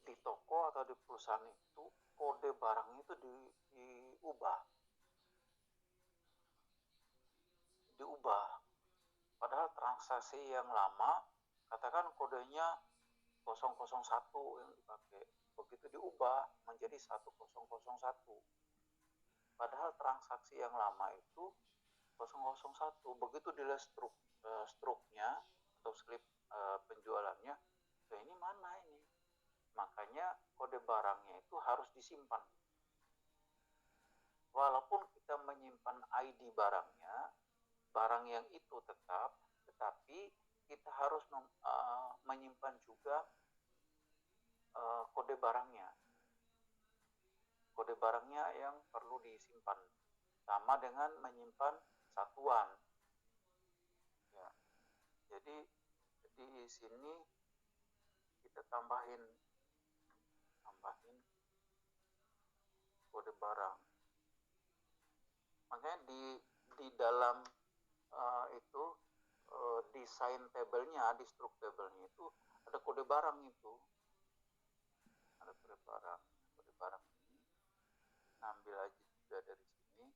di toko atau di perusahaan itu kode barang itu diubah. Padahal transaksi yang lama, katakan kodenya 001 yang dipakai, begitu diubah menjadi 1001. Padahal transaksi yang lama itu 001. Begitu dilihat struknya atau slip penjualannya, ini mana ini? Makanya kode barangnya itu harus disimpan. Walaupun kita menyimpan ID barangnya, barang yang itu tetap, tetapi kita harus menyimpan juga kode barangnya. Kode barangnya yang perlu disimpan. Sama dengan menyimpan satuan. Ya. Jadi di sini kita tambahin kode barang. Makanya di dalam itu desain tabelnya, di struk tabelnya itu ada kode barang itu. Ada kode barang. Kode barang ini ngambil aja juga dari sini,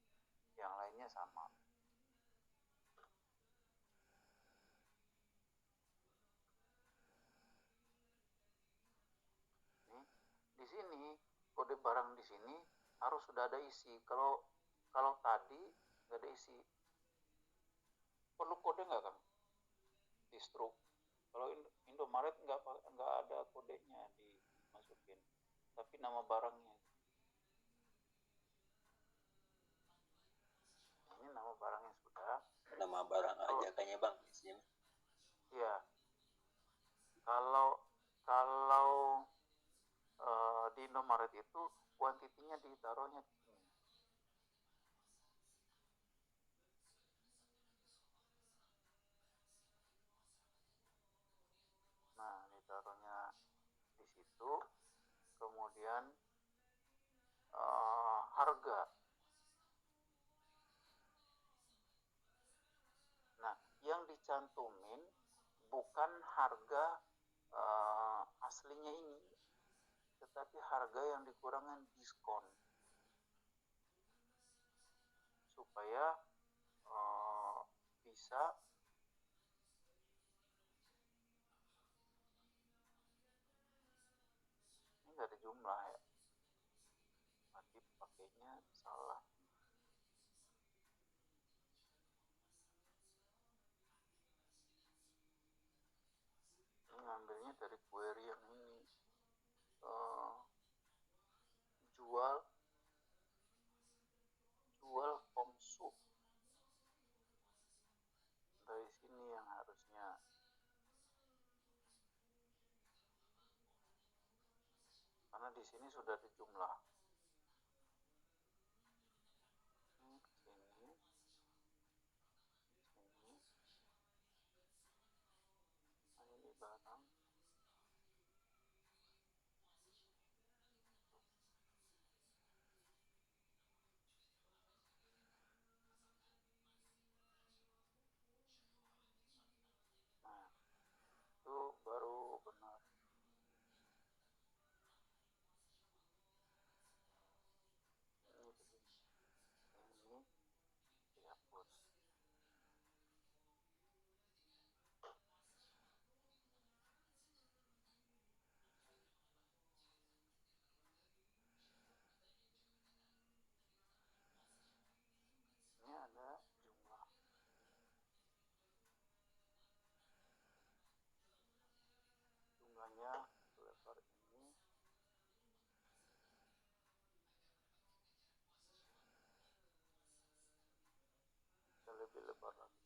yang lainnya sama. Nih, di sini kode barang di sini harus sudah ada isi. Kalau tadi nggak ada isi, perlu kode nggak kan di struk? Kalau Indomaret nggak ada kodenya dimasukin, tapi nama barangnya. Ini nama barangnya sudah. Nama barang aja kayaknya bang di sini. Iya. Kalau di Indomaret itu kuantitinya ditaruhnya di sini. Nah, ditaruhnya di situ. Kemudian harga. Nah, yang dicantumin bukan harga aslinya ini, tetapi harga yang dikurangin diskon, supaya bisa ini nggak ada jumlah ya, berarti pakainya salah. Ini ngambilnya dari query yang ini, jual komsu, dari sini yang harusnya. Karena di sini sudah ada jumlah. Ini sini. Nah, ini barang. Nah, itu baru benar. Ini dihapus. Ini ada jumlah. Jumlahnya lebar ini. Bisa lebih lebar lagi.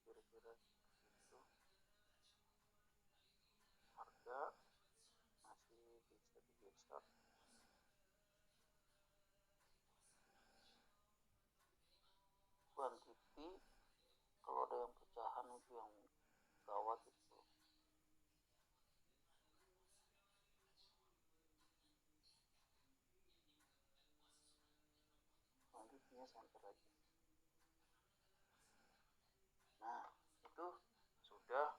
Kira-kira itu. Harga masih bisa digeser. Quantity, kalau ada yang pecahan itu yang gawat itu. Quantity-nya center aja. Nah, itu sudah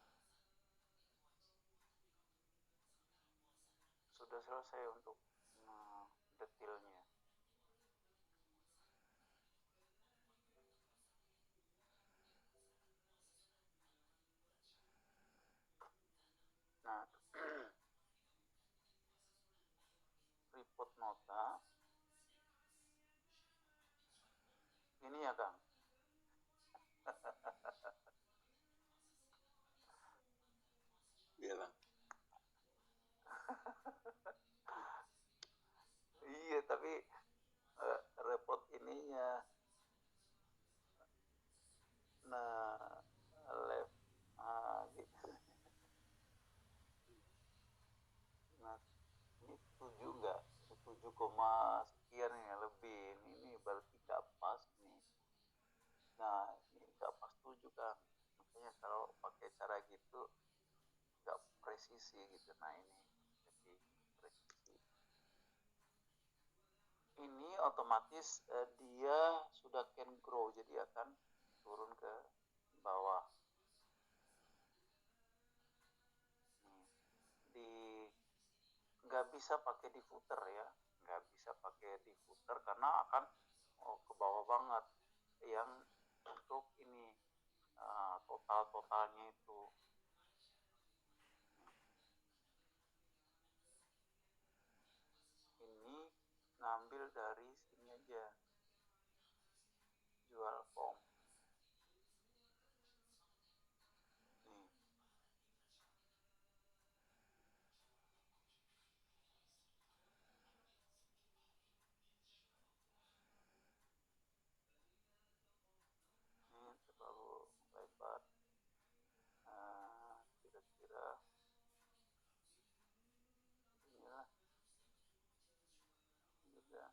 selesai untuk detailnya. Nah, report nota ini ya Kang. Iya bang. Iya tapi repot ininya. Nah, gitu. Nah, ini 7 enggak? 7, sekian ya lebih. Ini berarti nggak pas nih. Nah, ini nggak pas 7 Kang. Makanya kalau pakai cara gitu nggak presisi gitu. Nah, ini jadi presisi. Ini otomatis dia sudah can grow, jadi akan turun ke bawah. Nggak bisa pakai diffuser ya, nggak bisa pakai diffuser karena akan ke bawah banget yang untuk ini totalnya itu. Ini ngambil dari sini aja, jual form. Nih. Ini terlalu lebar. Kira-kira inilah juga.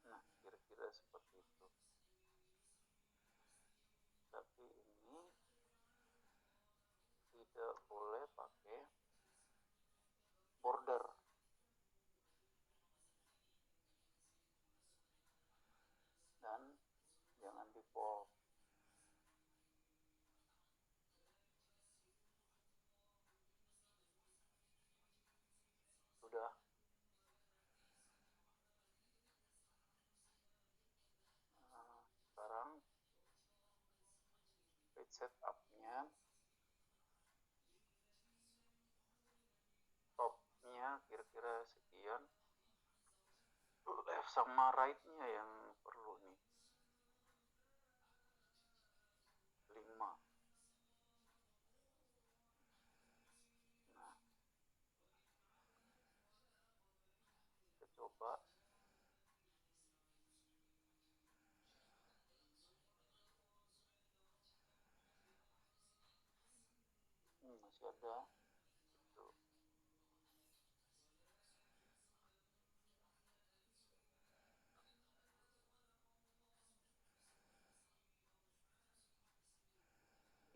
Nah, kira-kira seperti itu. Tapi ini tidak boleh pakai border. Dan jangan default. Sudah. Sekarang page setup-nya, top-nya kira-kira sekian, left sama right-nya yang perlu nih 5. Nah, kita coba. Masih ada itu.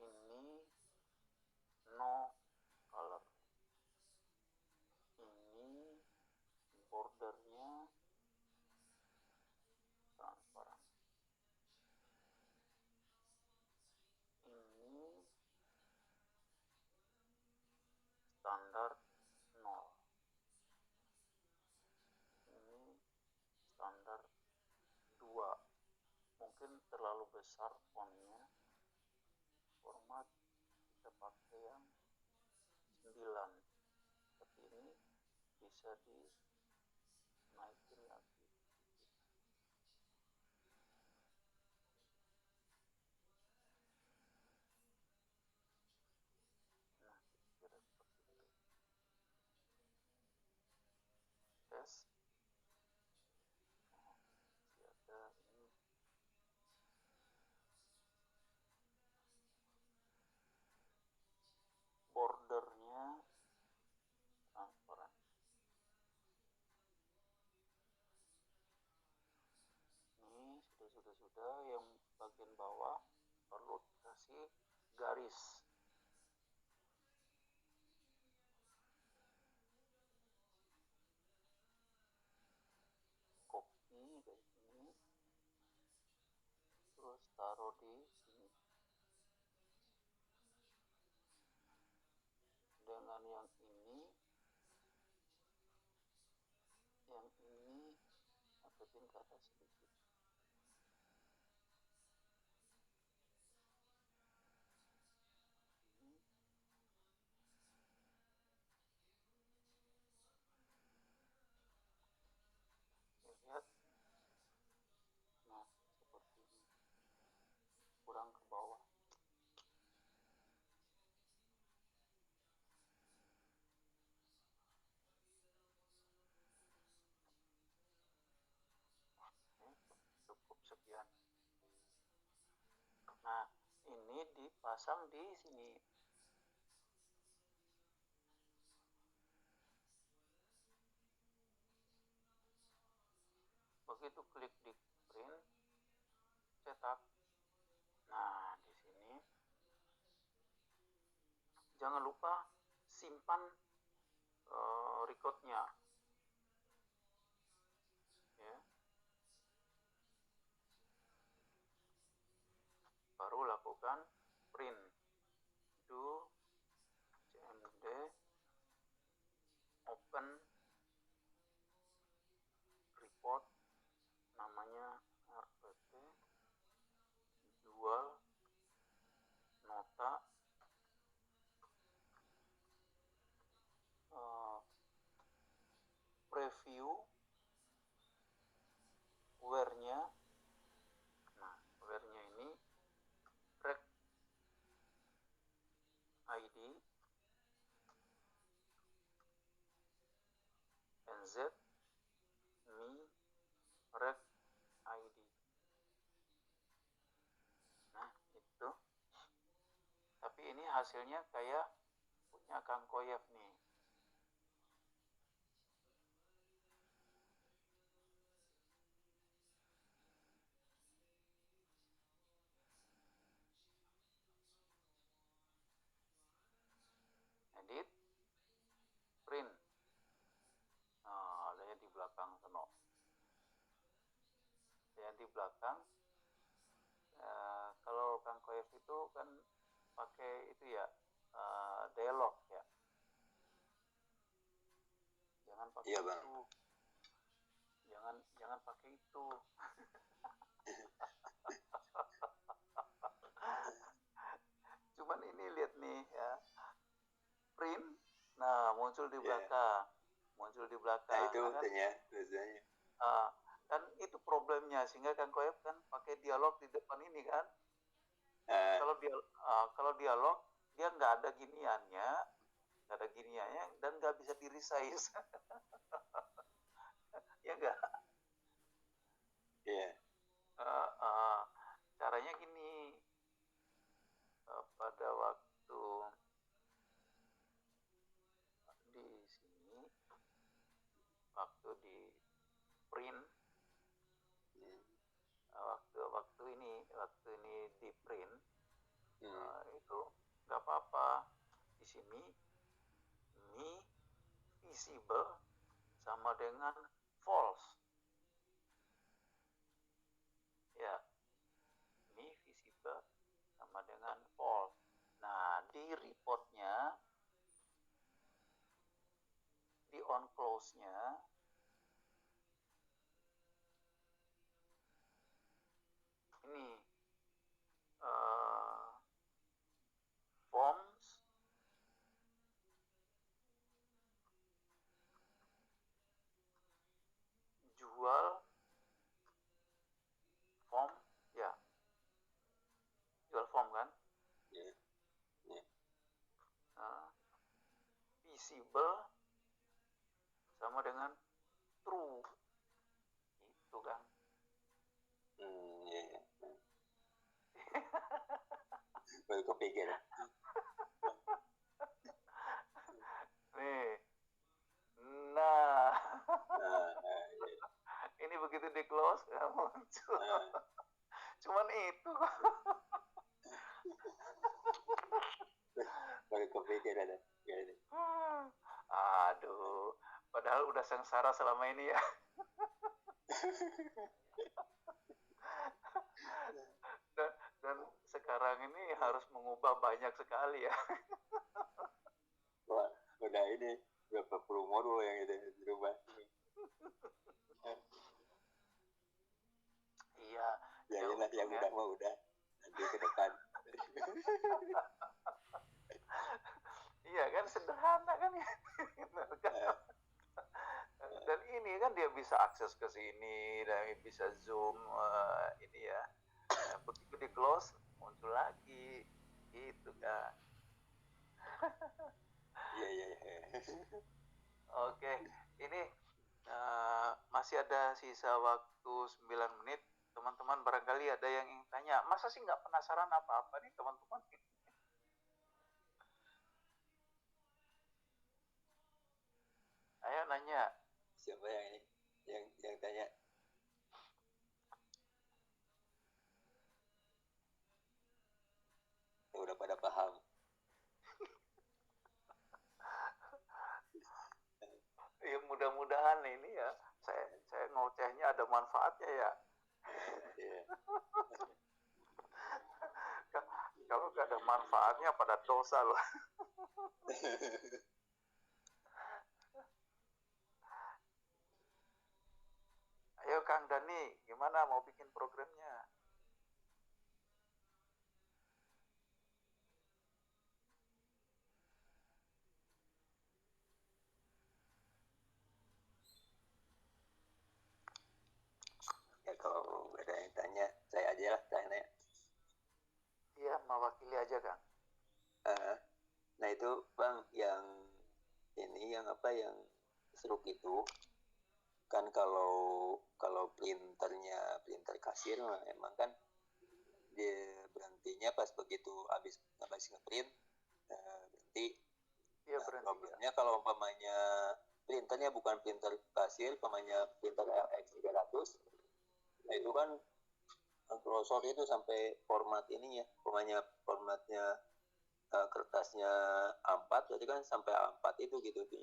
Ini no color. Ini bordernya transparan. Ini standar 0. Ini standar 2. Mungkin terlalu besar fontnya. Format kita pakai yang 9. Tapi ini bisa dinaikin lagi. Nah, kira seperti itu. Tes. Masih ada ini. Bordernya transparan. Ini sudah yang bagian bawah perlu kasih garis. Copy dari sini, terus taruh di sini. Masukin ke atas sedikit. Lihat, nah seperti ini, kurang ke bawah. Cukup sekian. Nah, ini dipasang di sini. Begitu klik di print, cetak. Nah, di sini jangan lupa simpan recordnya. Ya. Baru lakukan print. Do cmd open report, namanya rpt, jual nota preview where-nya. Nah, where-nya ini rec id nz mi rec id. Nah, itu. Tapi ini hasilnya kayak punya Kang Koyef nih. Edit, print. Nah, ada di belakang sono. Yang di belakang, kalau Kang Koyef itu kan pakai itu ya, dialog ya. Jangan pakai Iya, Bang. itu. Jangan pakai itu. Cuman ini lihat nih ya. Print. Nah, muncul di belakang. Muncul di belakang. Nah, itu kan? biasanya. Kan itu problemnya, sehingga Kang Koyef kan pakai dialog di depan ini kan. Kalau dialog dia nggak ada giniannya, dan nggak bisa di resize. Ya nggak. Iya. Caranya gini, pada waktu di sini, waktu di print, waktu ini di print, itu nggak apa-apa. Di sini mi visible sama dengan false. Ya, mi visible sama dengan false. Nah, di reportnya, di on close-nya, ini forms jual form, ya, jual form kan. Visible sama dengan true, itu kan. Iya. Baru kepikir. Nih, nah, Iya. ini begitu di close ya muncul. Cuman itu baru kepikir ada. Aduh, padahal udah sengsara selama ini ya. dan sekarang ini harus mengubah banyak sekali ya. Wah, udah ini berapa puluh modul yang itu dirubah. Iya, ya Biarin lah yang untungnya. udah mah udah. Nanti ke depan. Iya kan sederhana kan ya. Eh, Dan ini kan dia bisa akses ke sini dan bisa zoom ini ya. Begitu di close muncul lagi gitu kan. Iya, iya, iya. Oke, ini masih ada sisa waktu 9 menit. Teman-teman barangkali ada yang ingin tanya. Masa sih nggak penasaran apa-apa nih teman-teman? Ayo nanya. Siapa yang ini? Yang tanya. Udah pada paham. Ya mudah-mudahan ini ya. Saya ngocehnya ada manfaatnya ya. Iya. Kalau nggak ada manfaatnya pada dosa loh. Ayo Kang Dani, gimana mau bikin programnya? Ya kalau ada yang tanya, saya aja lah tanya. Iya, mewakili aja Kang. Nah itu Bang, yang ini yang apa yang seruk itu kan kalau printer kasir emang kan dia berhentinya pas begitu habis ngeprint berhenti. Iya Nah, berhenti ya. problemnya kalau umpamanya printernya bukan printer kasir, umpamanya printer LX 300, nah itu kan grosor itu sampai format ininya, umpamanya formatnya kertasnya A4, berarti kan sampai A4 itu gitu nih.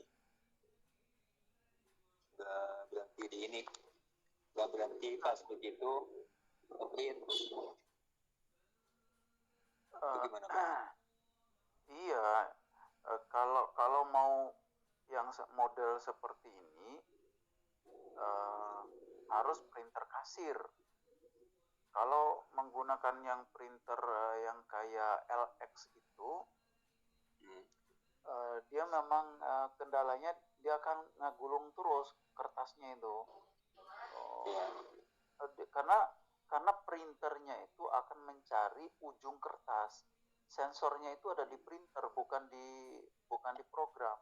Nggak berhenti di ini, nggak berhenti pas begitu ngeprint. Itu gimana Bang? Iya, kalau mau yang model seperti ini harus printer kasir. Kalau menggunakan yang printer yang kayak LX itu, dia memang kendalanya dia akan ngegulung terus kertasnya itu. Karena printernya itu akan mencari ujung kertas. Sensornya itu ada di printer, bukan di program.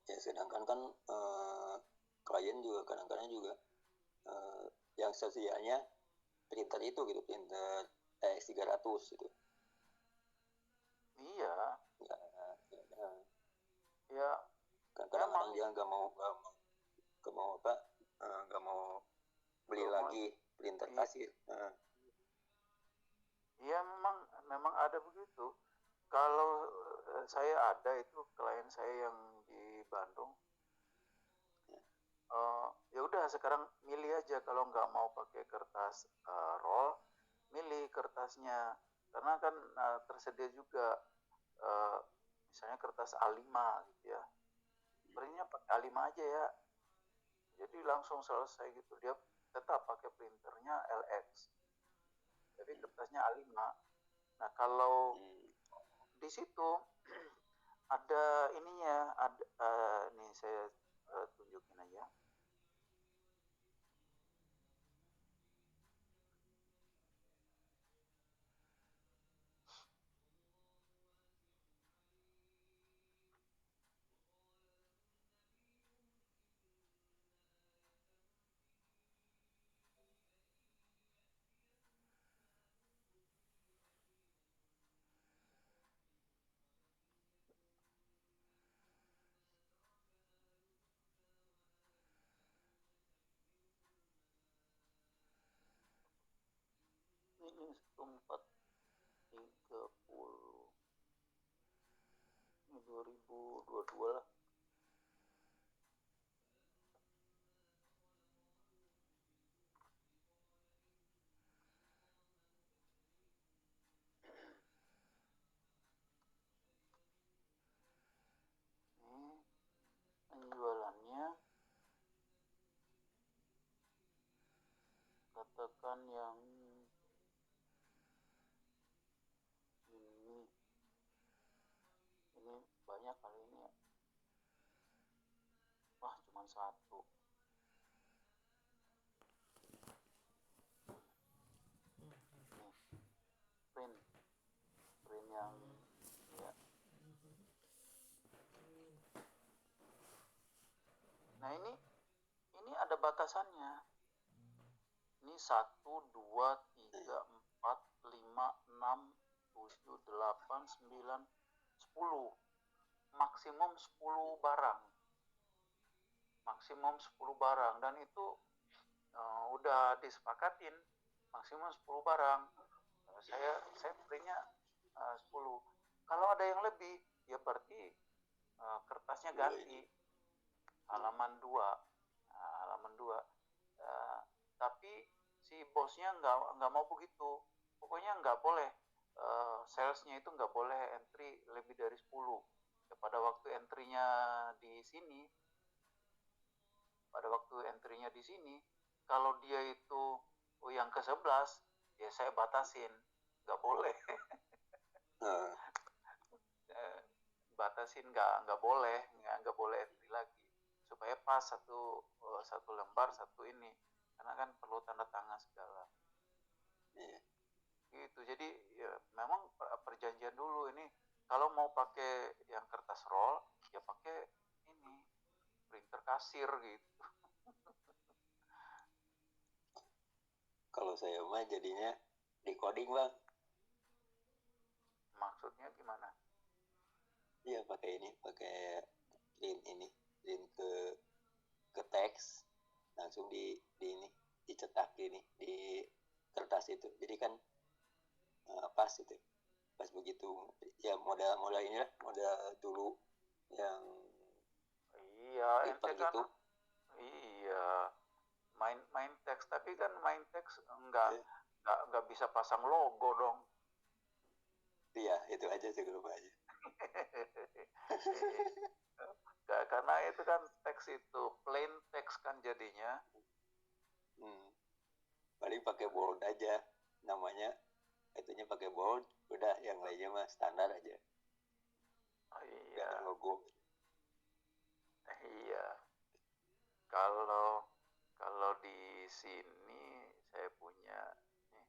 Ya sedangkan kan klien juga kadang-kadang juga yang sedianya printer itu gitu, printer X300 gitu. Iya. Ya. Kan kadang-kadang dia nggak mau apa, nggak mau beli lagi printer kasir. Iya memang ada begitu. Kalau saya ada itu klien saya yang di Bandung. Ya udah sekarang milih aja, kalau nggak mau pakai kertas roll, milih kertasnya, karena kan tersedia juga misalnya kertas A5 gitu ya, printnya pakai A5 aja ya, jadi langsung selesai gitu. Dia tetap pakai printernya LX tapi kertasnya A5. Nah kalau di situ ada ininya, ada nih saya tunjukin aja. Ini 1430, ini 2022 lah. Ini penjualannya katakan yang ini banyak kali ini ya. Wah, cuma satu. Nih, print yang ya. Nah, ini ada batasannya. Ini 1, 2, 3, 4, 5, 6, 7, 8, 9, 10. Maksimum 10 barang. Maksimum 10 barang. Dan itu udah disepakatin. Maksimum 10 barang. Saya printnya 10. Kalau ada yang lebih, ya berarti kertasnya ganti. Halaman 2. Halaman 2. Tapi si bosnya nggak mau begitu. Pokoknya nggak boleh, salesnya itu nggak boleh entry lebih dari 10. Ya, pada waktu entry-nya di sini, kalau dia itu yang ke-11, ya saya batasin, nggak boleh. Batasin nggak boleh entry lagi, supaya pas satu lembar satu ini, karena kan perlu tanda tangan segala. Gitu. Jadi ya memang perjanjian dulu ini. Kalau mau pakai yang kertas roll, ya pakai ini printer kasir gitu. Kalau saya mah jadinya decoding, Bang. Maksudnya gimana? Iya, pakai link ke teks, langsung di ini dicetak ini di kertas itu. Jadi kan pas itu. Pas begitu ya modal inilah, modal dulu yang ente kan gitu. Main teks, tapi kan main teks nggak bisa pasang logo dong. Iya, itu aja sih grup aja. Karena itu kan teks itu plain teks kan jadinya. Paling pakai bold aja namanya, itunya pakai bold, udah yang lainnya mah standar aja. Iya. Ada logo. Iya. Kalau di sini saya punya nih.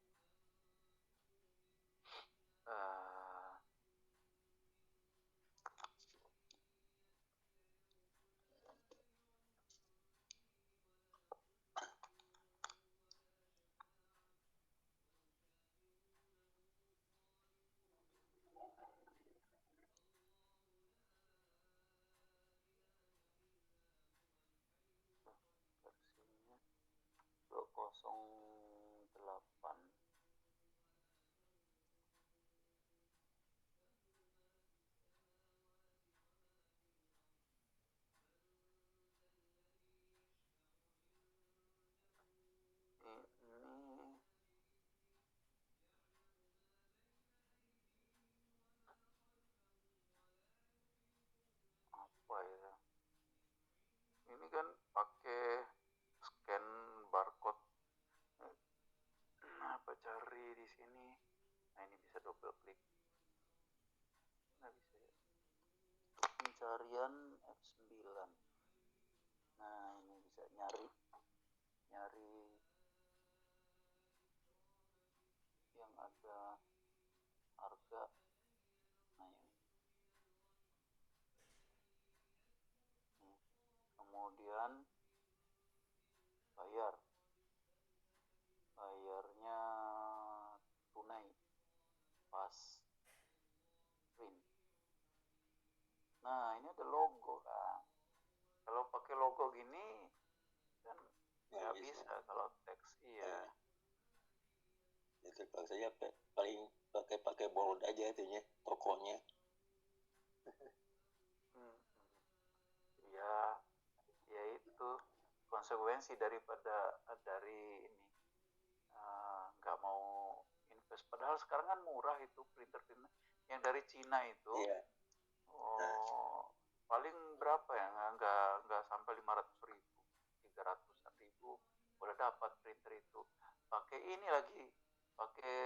208. Ini apa ya? Ini kan pakai scan barcode. Apa cari di sini? Nah, ini bisa double klik. Nggak bisa ya. Pencarian F9. Nah, ini bisa nyari yang ada harga. Nah, ini. Kemudian bayarnya tunai, pas, print. Nah, ini ada logo kan. Kalau pakai logo gini kan nggak bisa. Kalau teks iya. Ya terpaksa saja paling pakai bold aja itunya, tokonya. Ya itu konsekuensi dari ini, nggak mau invest. Padahal sekarang kan murah itu printer yang dari Cina itu. Iya. Paling berapa ya, nggak sampai 500.000, 300.000 udah dapat printer itu. Pakai ini lagi, pakai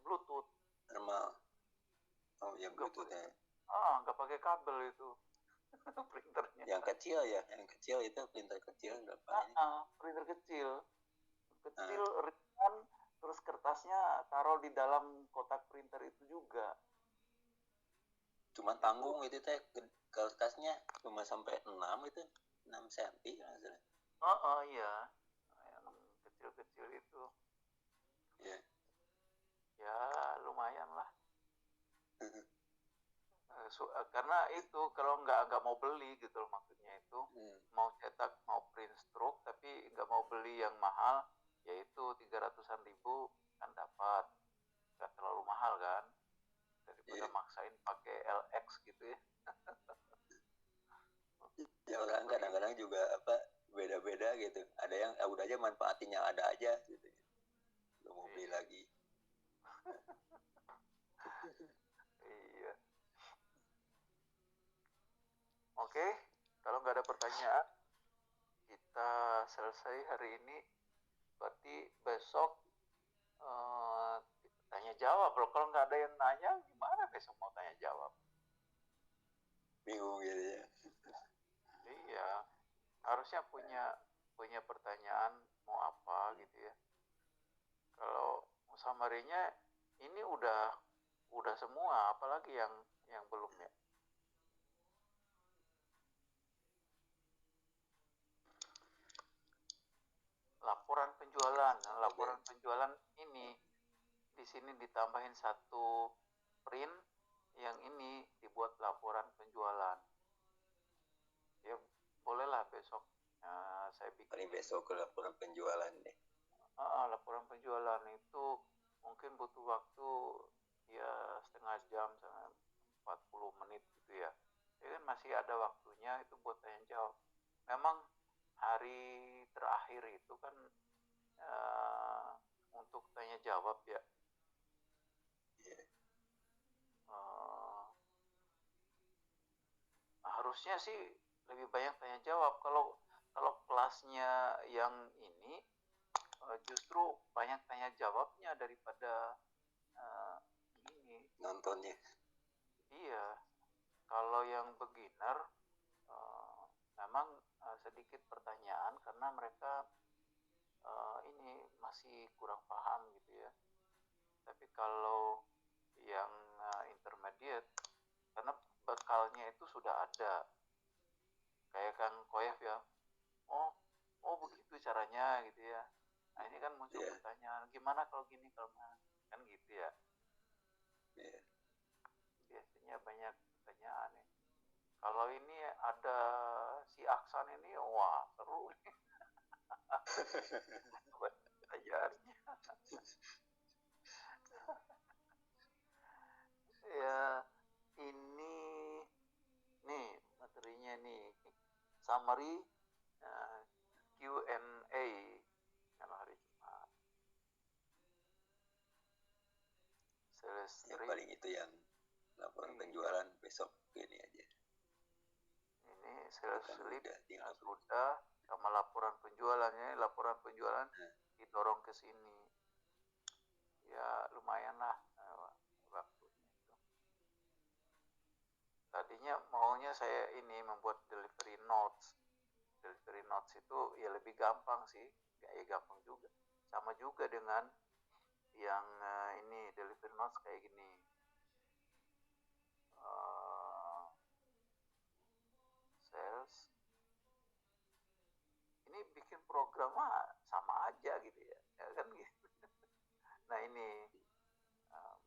Bluetooth. Normal. Oh, yang Bluetooth ya. Nggak pakai kabel itu printernya. Yang kecil ya, yang kecil itu printer kecil berapa ini? Printer kecil, ringan, terus kertasnya taruh di dalam kotak printer itu juga. Cuma tanggung itu teh kertasnya cuma sampai 6 itu, 6 cm masalah. Iya, yang kecil-kecil itu. Iya. Ya lumayan lah. Karena itu kalau nggak mau beli gitu loh, maksudnya itu mau cetak, mau print stroke, tapi nggak mau beli yang mahal, yaitu 300-an ribu kan dapat, nggak terlalu mahal kan, daripada maksain pakai LX gitu ya. Ya orang kadang-kadang juga apa beda-beda gitu, ada yang udah aja manfaatnya ada aja gitu, nggak mau beli lagi. Iya. Oke, kalau nggak ada pertanyaan, kita selesai hari ini. Berarti besok tanya jawab loh. Kalau nggak ada yang nanya, gimana besok mau tanya jawab? Bingung gitu ya. Iya, harusnya punya pertanyaan mau apa gitu ya. Kalau summary-nya ini udah semua, apalagi yang belum ya. Laporan penjualan. Nah, laporan penjualan ini di sini ditambahin satu print, yang ini dibuat laporan penjualan. Ya bolehlah besok saya bikin. Paling besok ke laporan penjualan deh. Laporan penjualan itu mungkin butuh waktu ya setengah jam sampai 40 menit gitu ya. Jadi kan masih ada waktunya itu buat tanya jawab. Memang hari terakhir itu kan untuk tanya jawab ya. Harusnya sih lebih banyak tanya jawab. Kalau kelasnya yang ini justru banyak tanya jawabnya daripada ini nontonnya. Iya, kalau yang beginner memang sedikit pertanyaan karena mereka ini masih kurang paham gitu ya. Tapi kalau yang intermediate, karena bekalnya itu sudah ada, kayak Kang Koyef ya, oh begitu caranya gitu ya. Nah ini kan muncul pertanyaan, gimana kalau gini, kalau kan gitu ya. Biasanya banyak pertanyaan ya. Kalau ini ada si Aksan ini, wah seru nih. Belajarnya. Ya ini nih materinya nih, summary Q&A kalau hari Jumat. Yang paling itu yang laporan penjualan besok ini aja. Ini sales lead sudah, sama laporan penjualannya, laporan penjualan didorong ke sini. Ya lumayan lah waktunya itu. Tadinya maunya saya ini membuat delivery notes. Delivery notes itu ya lebih gampang sih, ya gampang juga. Sama juga dengan yang ini delivery notes kayak gini. Sales. Ini bikin program sama aja gitu ya, ya kan gitu. Nah ini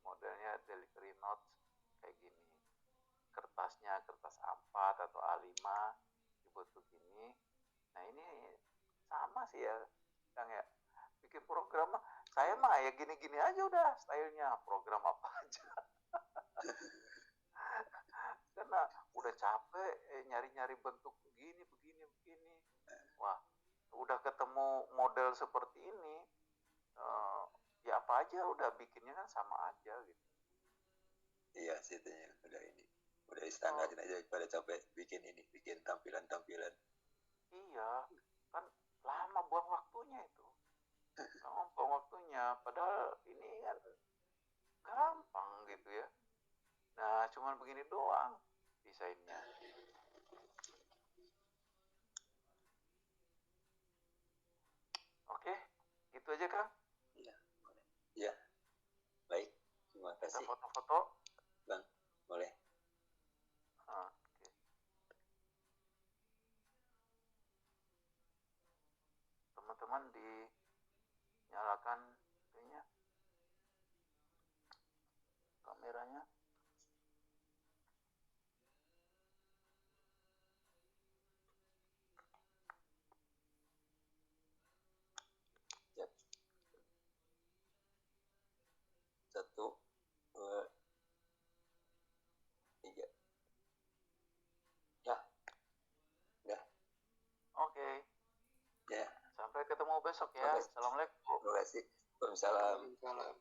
modelnya delivery notes kayak gini. Kertasnya kertas A4 atau A5 dibuat begini. Nah ini sama sih ya Kang ya, bikin program saya mah ya gini-gini aja udah stylenya, program apa aja. Karena udah capek nyari-nyari bentuk begini. Wah udah ketemu model seperti ini, ya apa aja udah bikinnya kan sama aja gitu. Iya sih udah standarin aja pada capek bikin tampilan. Iya kan lama buang waktunya itu. Lama buang waktunya, padahal ini kan gampang gitu ya. Nah, cuman begini doang desainnya. Oke, gitu aja Kang. Iya, boleh. Ya, baik. Terima Kita kasih, foto-foto. Bang. Boleh. Oke. Teman-teman dinyalakan ininya, kameranya. Siap. 1, 2, 3. Ya, udah. Oke. Ya. Sampai ketemu besok ya. Oke. Assalamualaikum. Terima kasih. Waalaikumsalam. Waalaikumsalam.